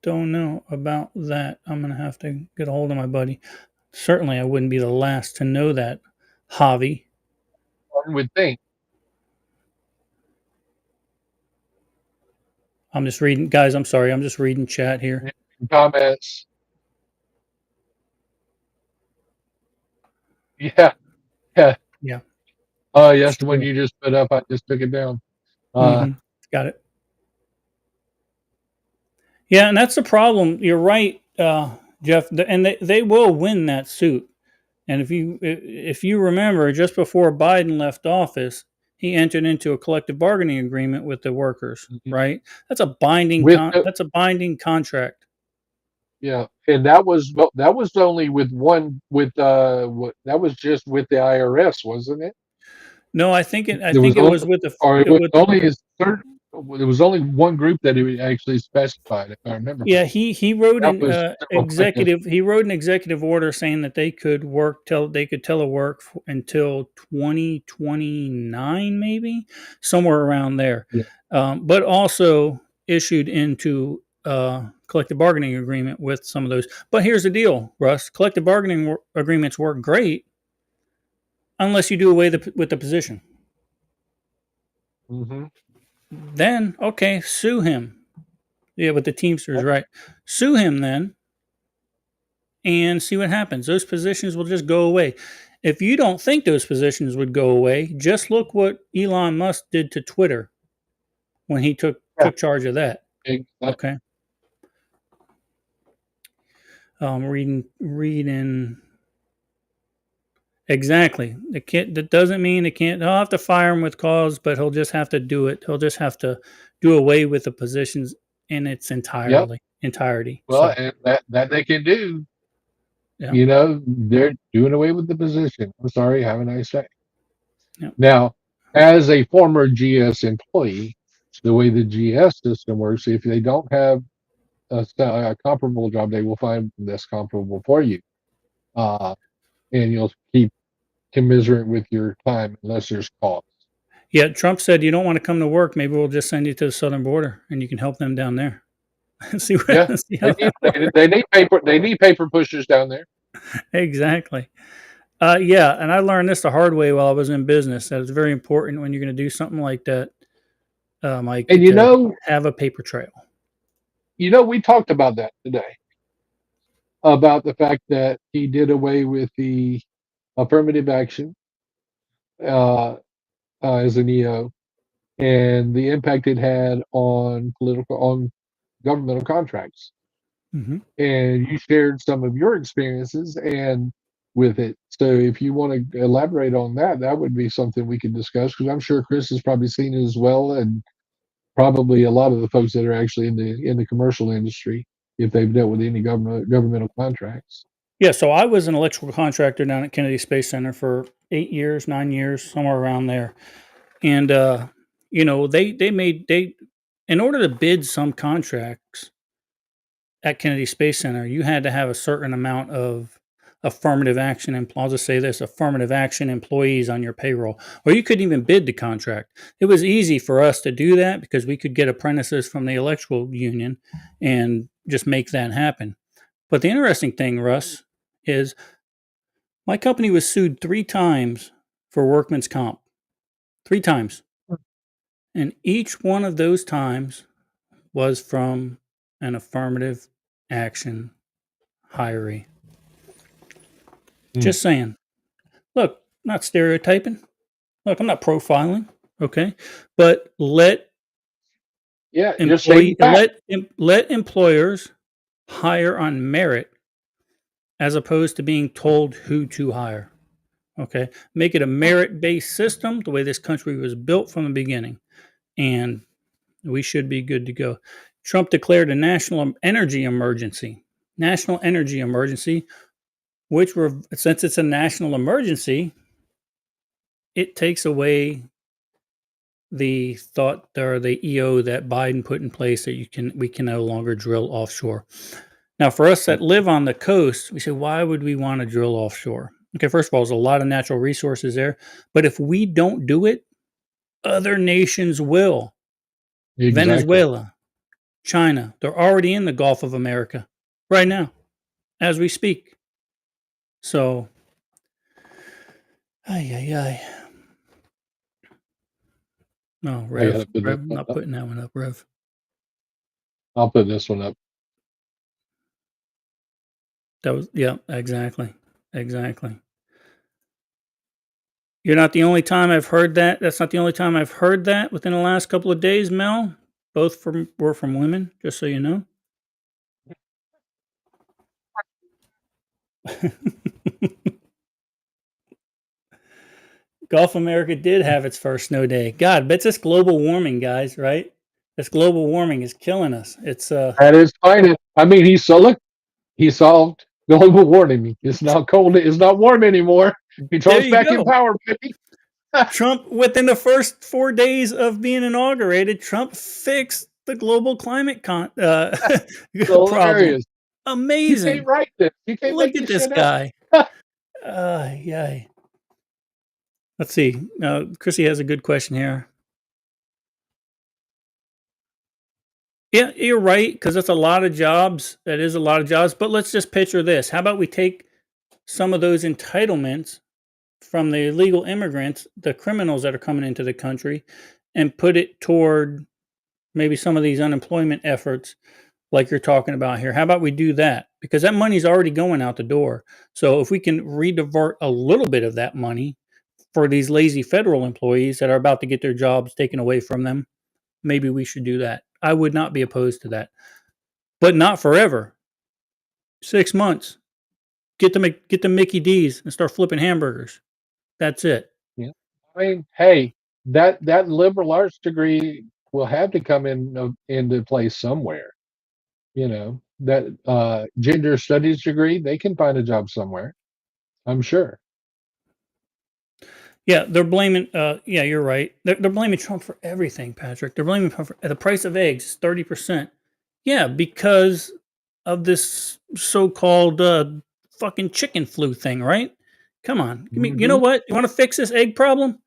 Don't know about that. I'm going to have to get a hold of my buddy. Certainly, I wouldn't be the last to know that, Javi. One would think. I'm just reading, guys. I'm sorry. I'm just reading chat here. Comments. Yeah. Yeah. Oh, yes, the one you just put up. I just took it down. Got it. Yeah, and that's the problem. You're right, Jeff. And they will win that suit. And if you remember, just before Biden left office, he entered into a collective bargaining agreement with the workers. Right? That's a binding. That's a binding contract. Yeah, and that was only with one that was just with the IRS, wasn't it? No, I think it was with the. It was only one group that it actually specified, if I remember. Yeah, he wrote an executive order saying that they could telework until 2029, maybe somewhere around there. Yeah. But also issued into collective bargaining agreement with some of those. But here's the deal, Russ: collective bargaining agreements work great unless you do away with the position. Mm-hmm. Then, okay, sue him. Yeah, with the Teamsters, right? Sue him then and see what happens. Those positions will just go away. If you don't think those positions would go away, just look what Elon Musk did to Twitter when he took charge of that. Okay. Reading. Exactly. That doesn't mean they'll have to fire him with cause, but he'll just have to do it. He'll just have to do away with the positions in its entirety. Well, and that they can do. Yeah. They're doing away with the position. I'm sorry, have a nice day. Yeah. Now, as a former GS employee, the way the GS system works, if they don't have a comparable job, they will find this comparable for you. And you'll keep commiserate with your time unless there's cause. Yeah, Trump said you don't want to come to work. Maybe we'll just send you to the southern border and you can help them down there. See they need paper. They need paper pushers down there. Exactly. Yeah, and I learned this the hard way while I was in business. That it's very important when you're going to do something like that, Mike. And have a paper trail. We talked about that today, about the fact that he did away with the affirmative action as an EO, and the impact it had on governmental contracts. Mm-hmm. And you shared some of your experiences and with it. So if you want to elaborate on that, that would be something we could discuss, because I'm sure Chris has probably seen it as well, and probably a lot of the folks that are actually in the commercial industry, if they've dealt with any governmental contracts. Yeah, so I was an electrical contractor down at Kennedy Space Center for 8 years, 9 years, somewhere around there. And in order to bid some contracts at Kennedy Space Center, you had to have a certain amount of affirmative action, and I'll just say this, affirmative action employees on your payroll, or you couldn't even bid the contract. It was easy for us to do that because we could get apprentices from the electrical union and just make that happen. But the interesting thing, Russ, is my company was sued 3 times for workman's comp. 3 times. And each one of those times was from an affirmative action hiree. Hmm. Just saying. Look, not stereotyping. Look, I'm not profiling. Okay, but let Yeah, you're stating let employers hire on merit as opposed to being told who to hire. Okay, make it a merit-based system, the way this country was built from the beginning, and we should be good to go. Trump declared a national energy emergency. National energy emergency, which since it's a national emergency, it takes away the thought or the EO that Biden put in place that we can no longer drill offshore. Now, for us that live on the coast, we say, why would we want to drill offshore? Okay, first of all, there's a lot of natural resources there, but if we don't do it, other nations will. exactly. Venezuela, China, they're already in the Gulf of America right now, as we speak. So, ay. No, Rev, I'm not putting that one up, Rev. I'll put this one up. That was, yeah, exactly. You're not the only time I've heard that. That's not the only time I've heard that within the last couple of days, Mel. Both were from women, just so you know. Gulf America did have its first snow day. God, but it's global warming, guys, right? This global warming is killing us. It's That is fine. I mean, he solved global warming. It's not cold. It's not warm anymore. Trump's back in power, baby. Trump, within the first 4 days of being inaugurated, Trump fixed the global climate problem. Amazing. You can't write this. You can't Look at this guy. Yay. Let's see. Chrissy has a good question here. Yeah, you're right, because that's a lot of jobs. That is a lot of jobs. But let's just picture this. How about we take some of those entitlements from the illegal immigrants, the criminals that are coming into the country, and put it toward maybe some of these unemployment efforts like you're talking about here. How about we do that? Because that money's already going out the door. So if we can redivert a little bit of that money for these lazy federal employees that are about to get their jobs taken away from them, maybe we should do that. I would not be opposed to that. But not forever. 6 months. Get the Mickey D's and start flipping hamburgers. That's it. Yeah. I mean, hey, that liberal arts degree will have to come into place somewhere. You know, that gender studies degree, they can find a job somewhere. I'm sure. Yeah, they're blaming. Yeah, you're right. They're blaming Trump for everything, Patrick. They're blaming Trump for the price of eggs is 30%. Yeah, because of this so-called fucking chicken flu thing, right? Come on, you know what? You want to fix this egg problem?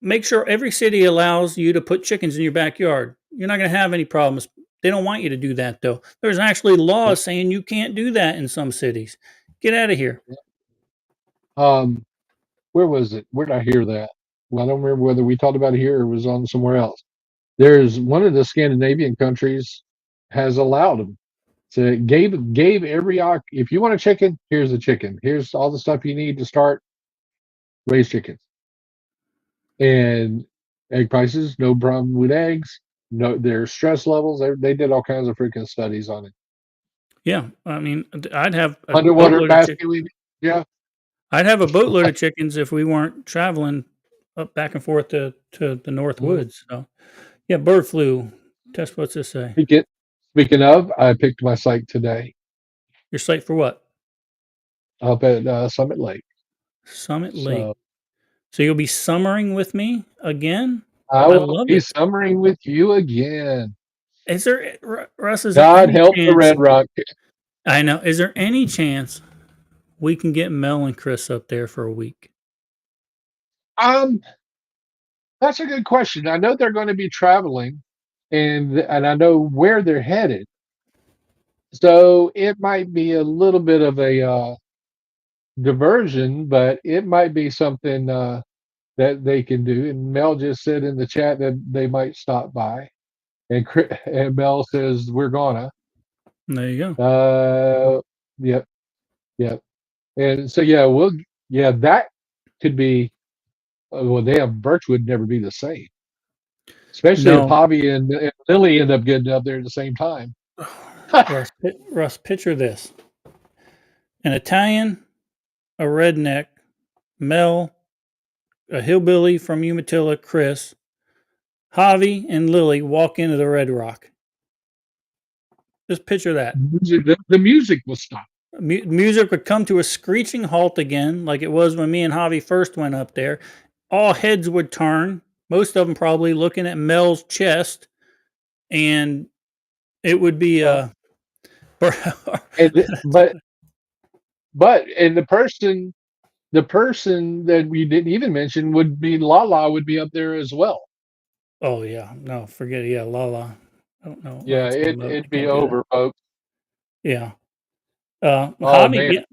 Make sure every city allows you to put chickens in your backyard. You're not going to have any problems. They don't want you to do that, though. There's actually laws saying you can't do that in some cities. Get out of here. Where was it? Where did I hear that? Well, I don't remember whether we talked about it here or it was on somewhere else. There's one of the Scandinavian countries has allowed them to gave every if you want a chicken, here's a chicken. Here's all the stuff you need to start raise chickens. And egg prices, no problem with eggs. No, their stress levels. They did all kinds of freaking studies on it. Yeah, I mean, I'd have underwater basking. Yeah, I'd have a boatload of chickens if we weren't traveling up back and forth to the North Woods. So, yeah, bird flu. Test, what's this say? Speaking of, I picked my site today. Your site for what? Up at Summit Lake. Summit Lake. So you'll be summering with me again? I will be summering with you again. Is there, Russ? Is God help the Red Rock. I know. Is there any chance we can get Mel and Chris up there for a week? That's a good question. I know they're going to be traveling, and I know where they're headed. So it might be a little bit of a diversion, but it might be something that they can do. And Mel just said in the chat that they might stop by, and Mel says we're gonna. There you go. Yep. Yep. And so that could be. Well, damn, Birch would never be the same, especially if No, Javi and Lily end up getting up there at the same time. Russ, picture this: an Italian, a redneck, Mel, a hillbilly from Umatilla, Chris, Javi, and Lily walk into the Red Rock. Just picture that. The music will stop. Music would come to a screeching halt again, like it was when me and Javi first went up there. All heads would turn, most of them probably looking at Mel's chest, and it would be And, and the person that we didn't even mention would be Lala would be up there as well. oh yeah, no, forget it. Yeah, Lala. I don't know. Yeah, it'd be over, folks. Yeah. Oh Javi, man,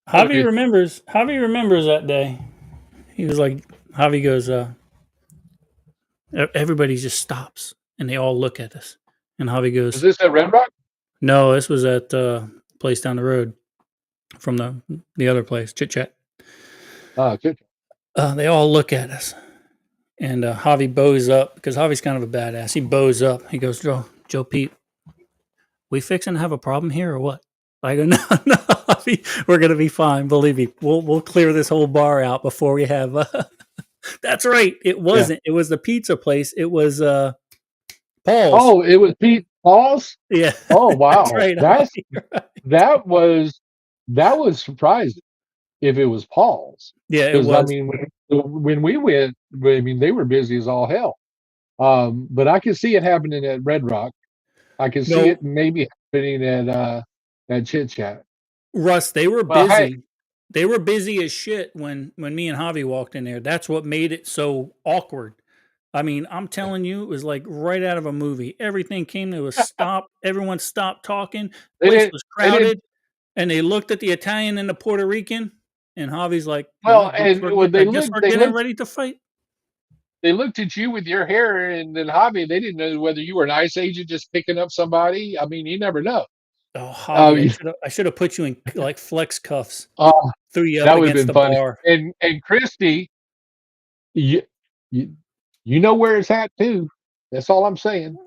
Javi remembers. Javi remembers that day. He was like, Javi goes, everybody just stops and they all look at us. And Javi is goes, this at Red Rock? no, this was at place down the road from the other place, Chit Chat. Good. They all look at us, and Javi bows up because Javi's kind of a badass. He bows up. He goes, Joe Pete, we fixing to have a problem here or what? I go, no, Javi, we're gonna be fine. Believe me, we'll clear this whole bar out before we have. That's right. It wasn't. Yeah. It was the pizza place. It was Paul's. Oh, it was Pete Paul's. Yeah. Oh wow, That's right. That was surprising if it was Paul's. Yeah, it was. I mean, when we went, I mean, they were busy as all hell. But I can see it happening at Red Rock. I can see it maybe happening at Chit Chat. Russ, they were busy. Hey, they were busy as shit when me and Javi walked in there. That's what made it so awkward. I mean, I'm telling you, it was like right out of a movie. Everything came to a stop. Everyone stopped talking. The place was crowded. And they looked at the Italian and the Puerto Rican, and Javi's like, well, and when they looked, ready to fight. They looked at you with your hair, and then Javi, they didn't know whether you were an ICE agent just picking up somebody. I mean, you never know. Oh, Javi, I should have put you in like flex cuffs. Oh, threw you up against the bar. And Christy, you know where it's at too. That's all I'm saying.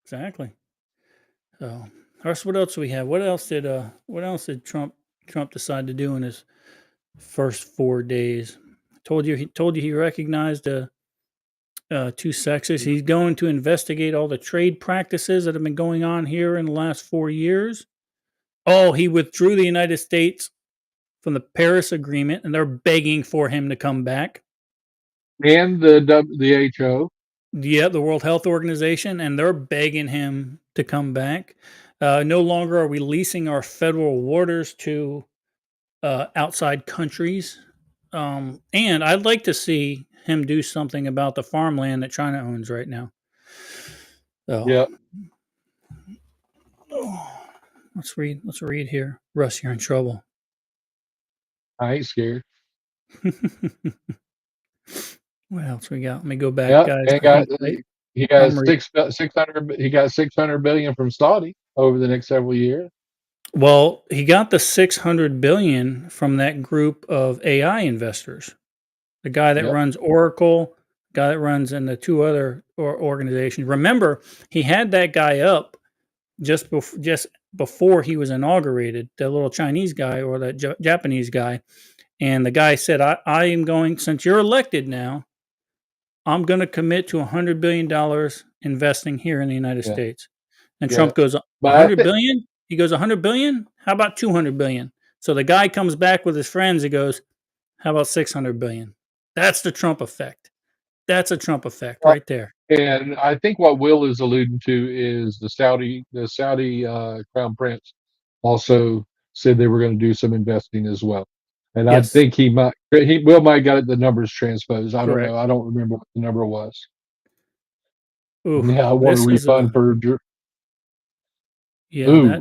Exactly. So, what else do we have? What else did Trump decide to do in his first 4 days? Told you he recognized two sexes. He's going to investigate all the trade practices that have been going on here in the last 4 years. Oh, he withdrew the United States from the Paris Agreement, and they're begging for him to come back. And the WHO. Yeah, the World Health Organization, and they're begging him to come back. No longer are we leasing our federal waters to outside countries. And I'd like to see him do something about the farmland that China owns right now. So, yeah. Let's read here. Russ, you're in trouble. I ain't scared. What else we got? Let me go back, guys. He got 600. He got 600 billion from Saudi over the next several years. Well, he got the 600 billion from that group of AI investors. The guy that runs Oracle, guy that runs in the two other organizations. Remember, he had that guy up just before he was inaugurated, the little Chinese guy or that Japanese guy. And the guy said, I am going, since you're elected now, I'm going to commit to $100 billion investing here in the United States. And Trump goes, 100 billion? He goes, 100 billion? How about 200 billion? So the guy comes back with his friends. He goes, how about 600 billion? That's the Trump effect. That's a Trump effect right there. And I think what Will is alluding to is the Saudi Crown Prince also said they were going to do some investing as well. And I think Will might got the numbers transposed. I don't know. I don't remember what the number was. Ooh, yeah, I want a refund for. Yeah,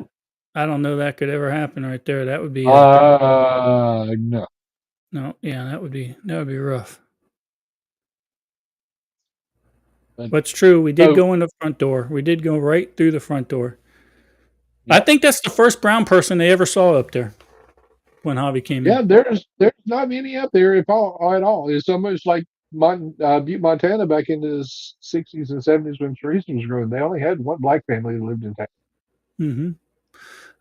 I don't know that could ever happen right there. That would be no. No, yeah, that would be rough. But it's true. We did go in the front door. We did go right through the front door. I think that's the first brown person they ever saw up there when Javi came Yeah, in. there's not many up there if all at all. It's almost like Butte, Montana, back in the '60s and '70s when Teresa was growing. They only had one black family that lived in town. Hmm.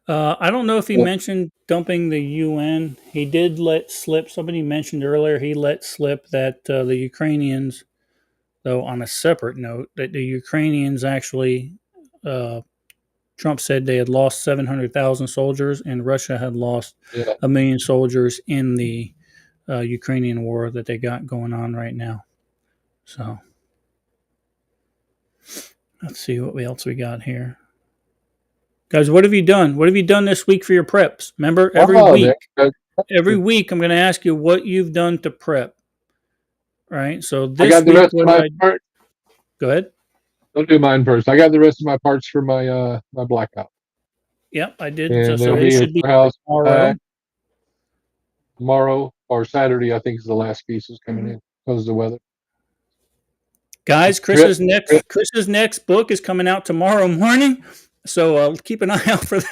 I don't know if he Well, mentioned dumping the UN. He did let slip. Somebody mentioned earlier he let slip that the Ukrainians, though on a separate note, that the Ukrainians actually, uh, Trump said they had lost 700,000 soldiers, and Russia had lost yeah, 1 million soldiers in the Ukrainian war that they got going on right now. So let's see what else we got here. Guys, what have you done? What have you done this week for your preps? Remember, wow, every week I'm going to ask you what you've done to prep. Right. So I this got the week, rest of what did my I part. go ahead? Don't do mine first. I got the rest of my parts for my my blackout, Yep, I did. So, and so they'll it be at should be your house tomorrow. tomorrow or Saturday. I think is the last piece is coming in because of the weather. Guys, Trip, trip. Chris's next book is coming out tomorrow morning. So keep an eye out for that.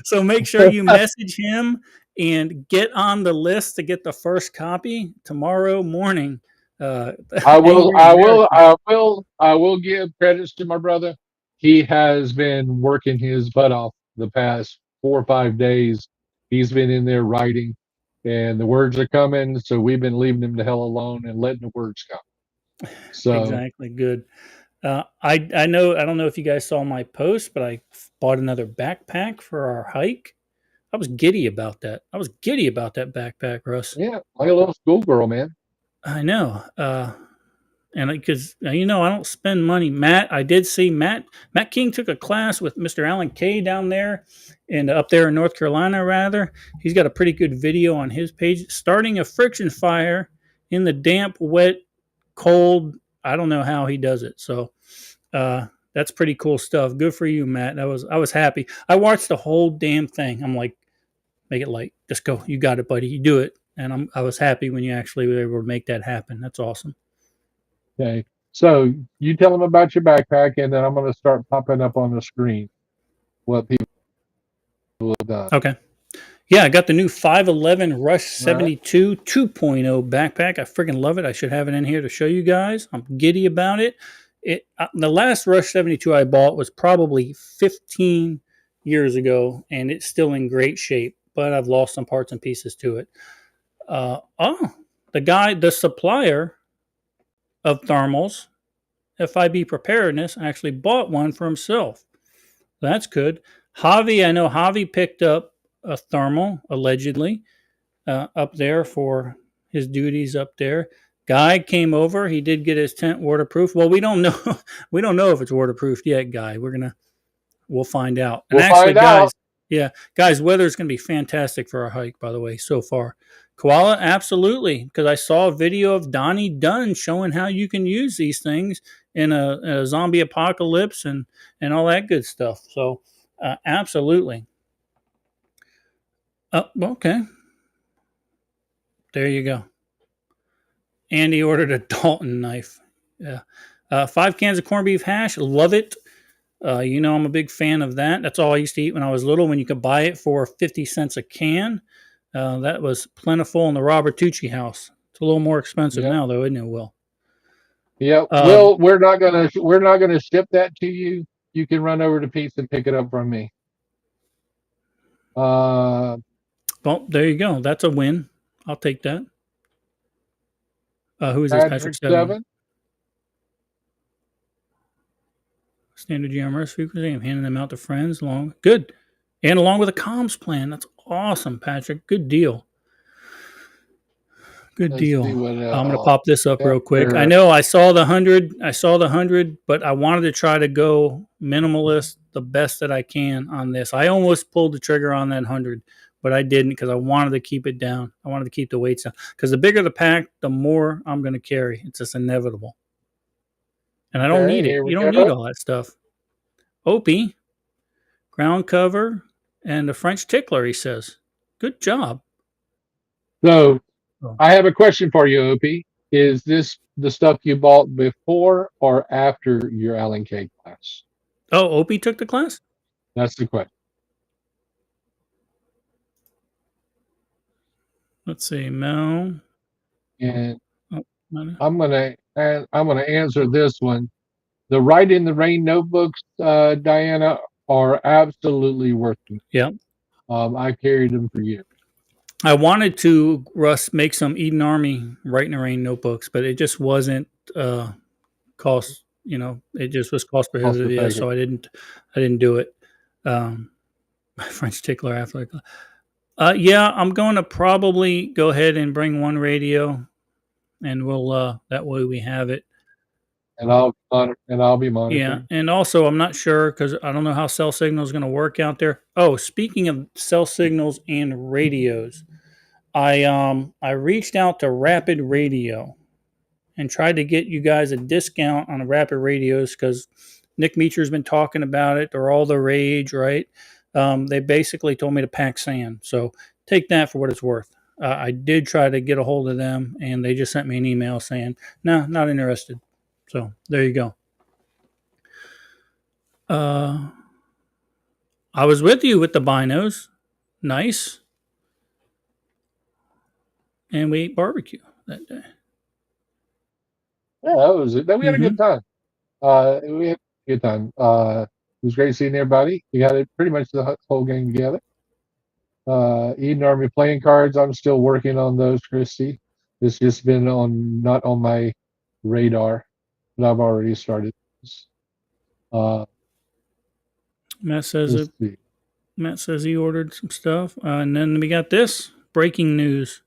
So make sure you message him and get on the list to get the first copy tomorrow morning. I will, Angry I will, American. I will give credits to my brother. He has been working his butt off the past 4 or 5 days. He's been in there writing, and the words are coming. So we've been leaving him the hell alone and letting the words come. So Exactly. Good. I know I don't know if you guys saw my post, but I bought another backpack for our hike. I was giddy about that. I was giddy about that backpack, Russ. yeah, like a little schoolgirl, man. I know. And because I don't spend money. Matt, I did see Matt King took a class with Mr. Alan Kay down there, and up there in North Carolina, rather. He's got a pretty good video on his page. Starting a friction fire in the damp, wet, cold. I don't know how he does it. So that's pretty cool stuff. Good for you, Matt. I was happy. I watched the whole damn thing. I'm like, make it light. Just go. You got it, buddy. You do it. And I was happy when you actually were able to make that happen. That's awesome. Okay, so you tell him about your backpack, and then I'm going to start popping up on the screen what people have done. Okay. Yeah, I got the new 511 Rush All right. 72 2.0 backpack. I freaking love it. I should have it in here to show you guys. I'm giddy about it. The last Rush 72 I bought was probably 15 years ago, and it's still in great shape, but I've lost some parts and pieces to it. The supplier of thermals, FIB Preparedness, actually bought one for himself. That's good. I know Javi picked up a thermal, allegedly, up there for his duties up there. Guy came over. He did get his tent waterproof. Well, we don't know. We don't know if it's waterproof yet, Guy. We'll find out. And We'll actually, find out. guys, weather is going to be fantastic for our hike. By the way, so far, koala, absolutely. Because I saw a video of Donnie Dunn showing how you can use these things in a zombie apocalypse and all that good stuff. So, absolutely. Okay. There you go. Andy ordered a Dalton knife. Yeah. 5 cans of corned beef hash. Love it. I'm a big fan of that. That's all I used to eat when I was little, when you could buy it for 50 cents a can. That was plentiful in the Robert Tucci house. It's a little more expensive now, though, isn't it, Will? Yeah. Well, we're not gonna ship that to you. You can run over to Pete's and pick it up from me. Well, there you go. That's a win. I'll take that. Who is this? Patrick Seven. Standard GMRS frequency. I'm handing them out to friends. Good. And along with a comms plan. That's awesome, Patrick. Good deal. Good deal. I'm going to pop this up real quick. I know I saw the 100, but I wanted to try to go minimalist the best that I can on this. I almost pulled the trigger on that 100, but I didn't because I wanted to keep it down. I wanted to keep the weights down because the bigger the pack, the more I'm going to carry. It's just inevitable. And I don't need it. You don't need all that stuff. Opie, ground cover, and a French tickler, he says. Good job. So I have a question for you, Opie. Is this the stuff you bought before or after your Alan Kay class? Oh, Opie took the class? That's the question. Let's see, Mel. And Oh, I'm gonna answer this one. The Write in the Rain notebooks, Diana, are absolutely working. yeah. I carried them for years. I wanted to, Russ, make some Eden Army Write in the Rain notebooks, but it just wasn't cost. It just was cost Cost prohibitive. Yeah, effective. so I didn't do it. My French tickler after. Yeah, I'm going to probably go ahead and bring one radio, and we'll that way we have it. And I'll be Yeah, monitoring. and also I'm not sure because I don't know how cell signal is going to work out there. Oh, speaking of cell signals and radios, I reached out to Rapid Radio and tried to get you guys a discount on the Rapid radios because Nick Meacher's been talking about it. They're all the rage, right? They basically told me to pack sand, so take that for what it's worth. I did try to get a hold of them, and they just sent me an email saying, "No, not interested." So there you go. I was with you with the binos. Nice. And we ate barbecue that day. Yeah, that was it. We had a good time. We had a good time. It was great seeing everybody. We had it pretty much the whole gang together. Eden Army playing cards. I'm still working on those, Christy. It's just been not on my radar, but I've already started. Matt says Let's see. Matt says he ordered some stuff, and then we got this breaking news.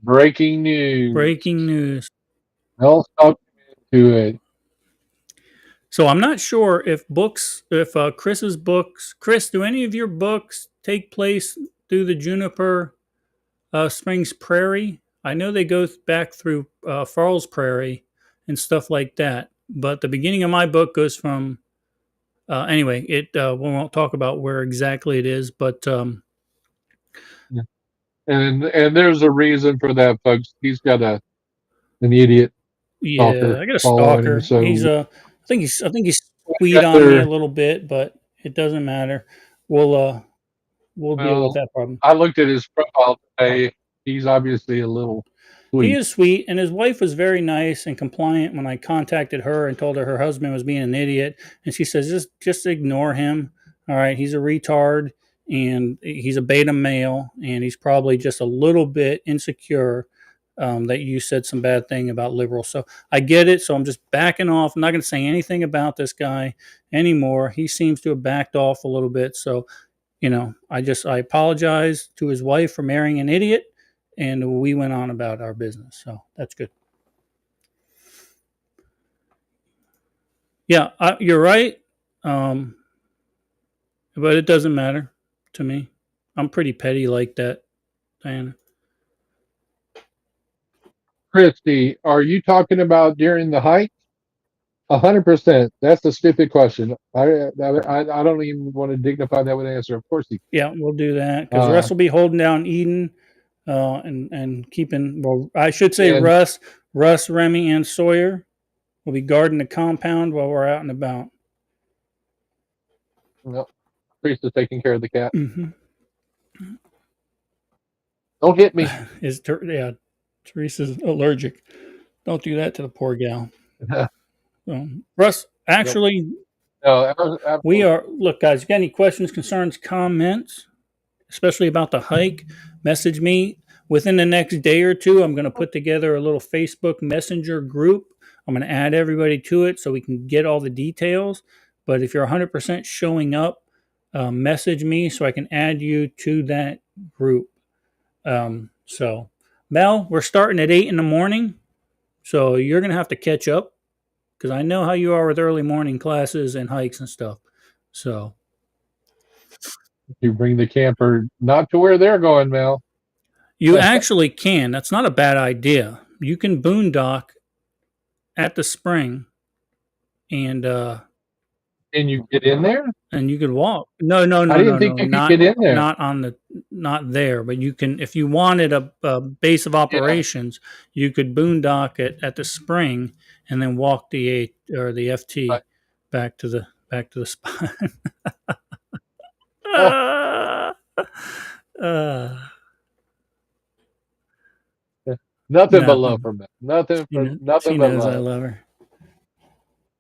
Breaking news. Breaking news. I'll talk to it. So I'm not sure if Chris's books, Chris, do any of your books take place through the Juniper Springs Prairie? I know they go back through Farles Prairie and stuff like that, but the beginning of my book goes from. Anyway, we won't talk about where exactly it is, but And there's a reason for that, folks. He's got an idiot stalker I got a following him. stalker. So He's I think he's sweet on me a little bit, but it doesn't matter. We'll deal with that problem. I looked at his profile today. He's obviously a little sweet. He is sweet, and his wife was very nice and compliant when I contacted her and told her husband was being an idiot, and she says just ignore him. All right, he's a retard, and he's a beta male, and he's probably just a little bit insecure. That you said some bad thing about liberals. So I get it. So I'm just backing off. I'm not going to say anything about this guy anymore. He seems to have backed off a little bit. So, I apologize to his wife for marrying an idiot, and we went on about our business. So that's good. Yeah, you're right. But it doesn't matter to me. I'm pretty petty like that, Diana. Christy, are you talking about during the hike? 100%. That's a stupid question. I don't even want to dignify that with an answer. Of course he. Yeah, we'll do that because Russ will be holding down Eden, and keeping. Well, I should say Russ, Remy, and Sawyer will be guarding the compound while we're out and about. No, Priest is taking care of the cat. Mm-hmm. Don't hit me. Teresa's allergic. Don't do that to the poor gal. Russ, actually, we are. Look, guys, you got any questions, concerns, comments, especially about the hike? Message me within the next day or two. I'm going to put together a little Facebook Messenger group. I'm going to add everybody to it so we can get all the details. But if you're 100% showing up, message me so I can add you to that group. So, Mel, we're starting at 8 in the morning, so you're going to have to catch up because I know how you are with early morning classes and hikes and stuff. So, you bring the camper not to where they're going, Mel. You actually can. That's not a bad idea. You can boondock at the spring, and you get in there, and you could walk. No, I didn't think you could get in there. Not there, but you can. If you wanted a base of operations, you could boondock at the spring and then walk the FT. Right. back to the spot. uh, Nothing but love nothing. from them. Nothing She, for kn- nothing she but knows I love. love her.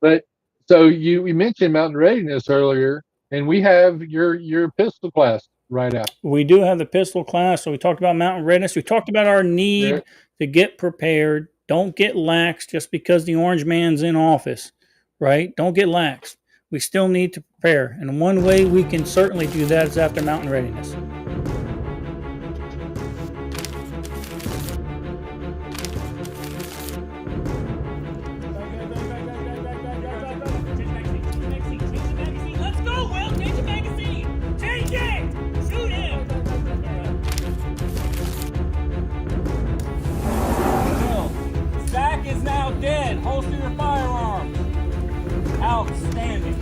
But so you mentioned mountain readiness earlier, and we have your pistol class right after. We do have the pistol class. So we talked about mountain readiness. We talked about our need There, to get prepared. Don't get lax just because the orange man's in office, right? Don't get lax. We still need to prepare. And one way we can certainly do that is after mountain readiness. Let's go, Will! Change the magazine! Change it! Shoot him! Will, Zach is now dead. Holster your firearms. Outstanding.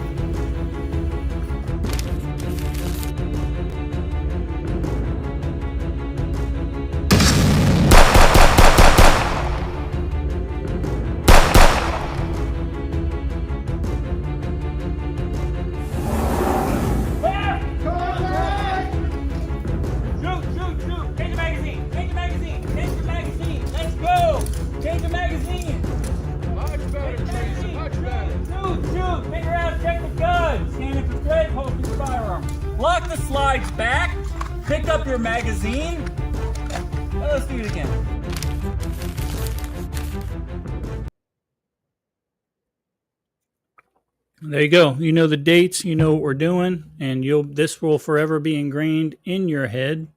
Shoot, shoot, shoot! Change the magazine! Change the magazine! Change the magazine! Let's go! Change the magazine! much better, much better. Shoot, shoot! Figure out, check the gun! Scanning for threat, hold your firearm. Lock the slides back, pick up your magazine. Let's do it again. There you go. You know the dates, you know what we're doing, and this will forever be ingrained in your head.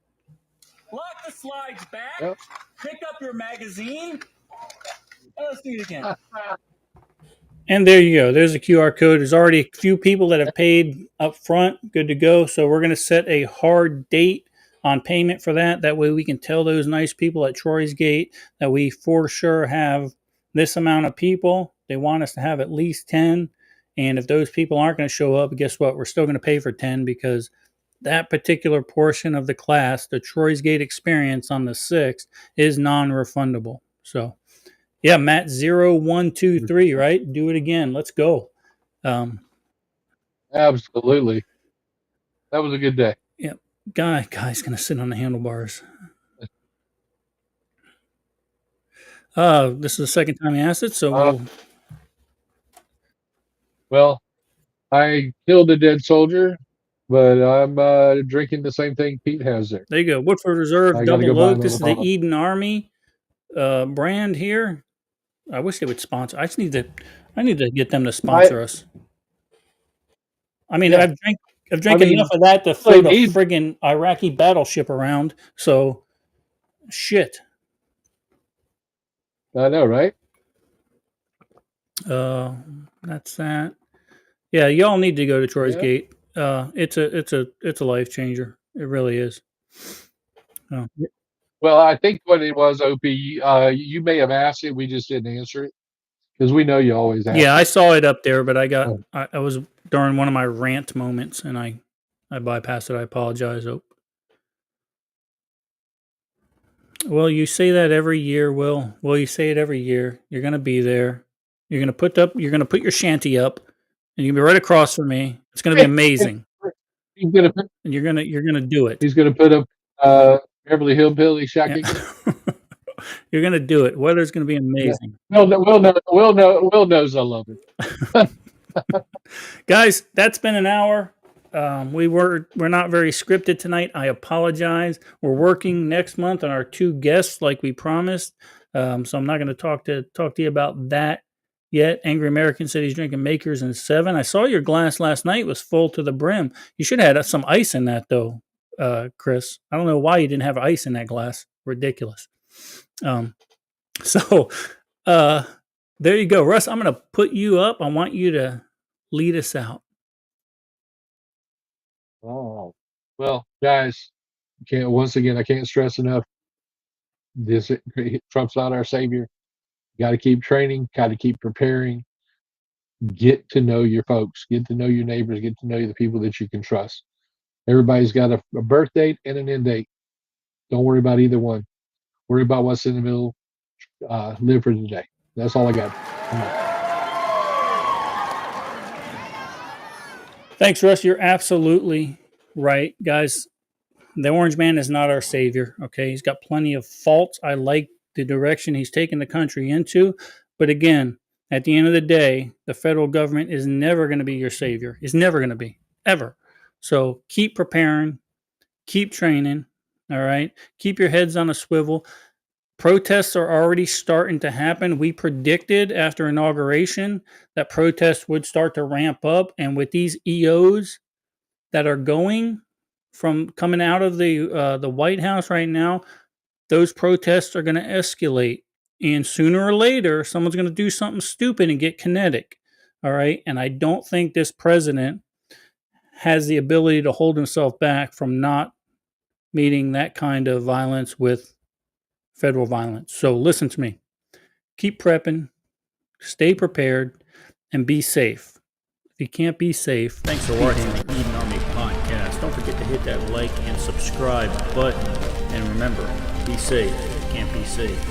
Lock the slides back, Yep. pick up your magazine. Let's do it again. And there you go. There's a QR code. There's already a few people that have paid up front. Good to go. So we're going to set a hard date on payment for that. That way we can tell those nice people at Troy's Gate that we for sure have this amount of people. They want us to have at least 10. And if those people aren't going to show up, guess what? We're still going to pay for 10 because that particular portion of the class, the Troy's Gate experience on the 6th, is non-refundable. So yeah, Matt 0123, right? Do it again. Let's go. Absolutely. That was a good day. Yeah, guy's gonna sit on the handlebars. This is the second time he asked it, so Well, I killed a dead soldier, but I'm drinking the same thing Pete has there. there you go. Woodford Reserve I gotta Double go buy Oak. This is the another bottle. Eden Army brand here. I wish they would sponsor. I need to get them to sponsor us. I mean, Yeah. I've drank enough of that to Well, float a Eden- friggin' Iraqi battleship around. So, shit. I know, right? That's that. Yeah, y'all need to go to Troy's Yeah. Gate. It's a life changer. It really is. Oh. Well, I think what it was, OP, you may have asked it. We just didn't answer it because we know you always ask. Yeah, I saw it up there, but Oh. I was during one of my rant moments and I bypassed it. I apologize. Oh. Well, you say that every year, Will. Well, you say it every year. You're gonna be there. You're gonna put your shanty up, and you're gonna be right across from me. It's gonna be amazing, He's gonna put, and you're gonna do it. he's gonna put up Beverly Hillbilly Shack. Yeah. You're gonna do it. Weather's gonna be amazing. Will knows I love it. Guys, that's been an hour. We're not very scripted tonight. I apologize. We're working next month on our 2 guests like we promised. So I'm not going to talk to you about that yet. Angry American said he's drinking Makers and 7. I saw your glass last night was full to the brim. You should have had some ice in that though, Chris. I don't know why you didn't have ice in that glass. Ridiculous. So there you go, Russ. I'm going to put you up. I want you to lead us out. Oh, well, guys, once again, I can't stress enough. Trump's not our savior. Got to keep training. Got to keep preparing. Get to know your folks. Get to know your neighbors. Get to know the people that you can trust. Everybody's got a birth date and an end date. Don't worry about either one. Worry about what's in the middle. Live for today. That's all I got. Thanks, Russ. You're absolutely right, guys. The Orange Man is not our savior. Okay, he's got plenty of faults. I like the direction he's taken the country into, but again, at the end of the day, the federal government is never going to be your savior. It's never going to be, ever. So keep preparing, keep training. All right, keep your heads on a swivel. Protests are already starting to happen. We predicted after inauguration that protests would start to ramp up, and with these EOs that are going from coming out of the White House right now, those protests are going to escalate, and sooner or later, someone's going to do something stupid and get kinetic. All right, and I don't think this president has the ability to hold himself back from not meeting that kind of violence with federal violence. So listen to me. Keep prepping, stay prepared, and be safe. If you can't be safe, Thanks for watching the Eden Army podcast. Don't forget to hit that like and subscribe button. And remember, be safe. If you can't be safe,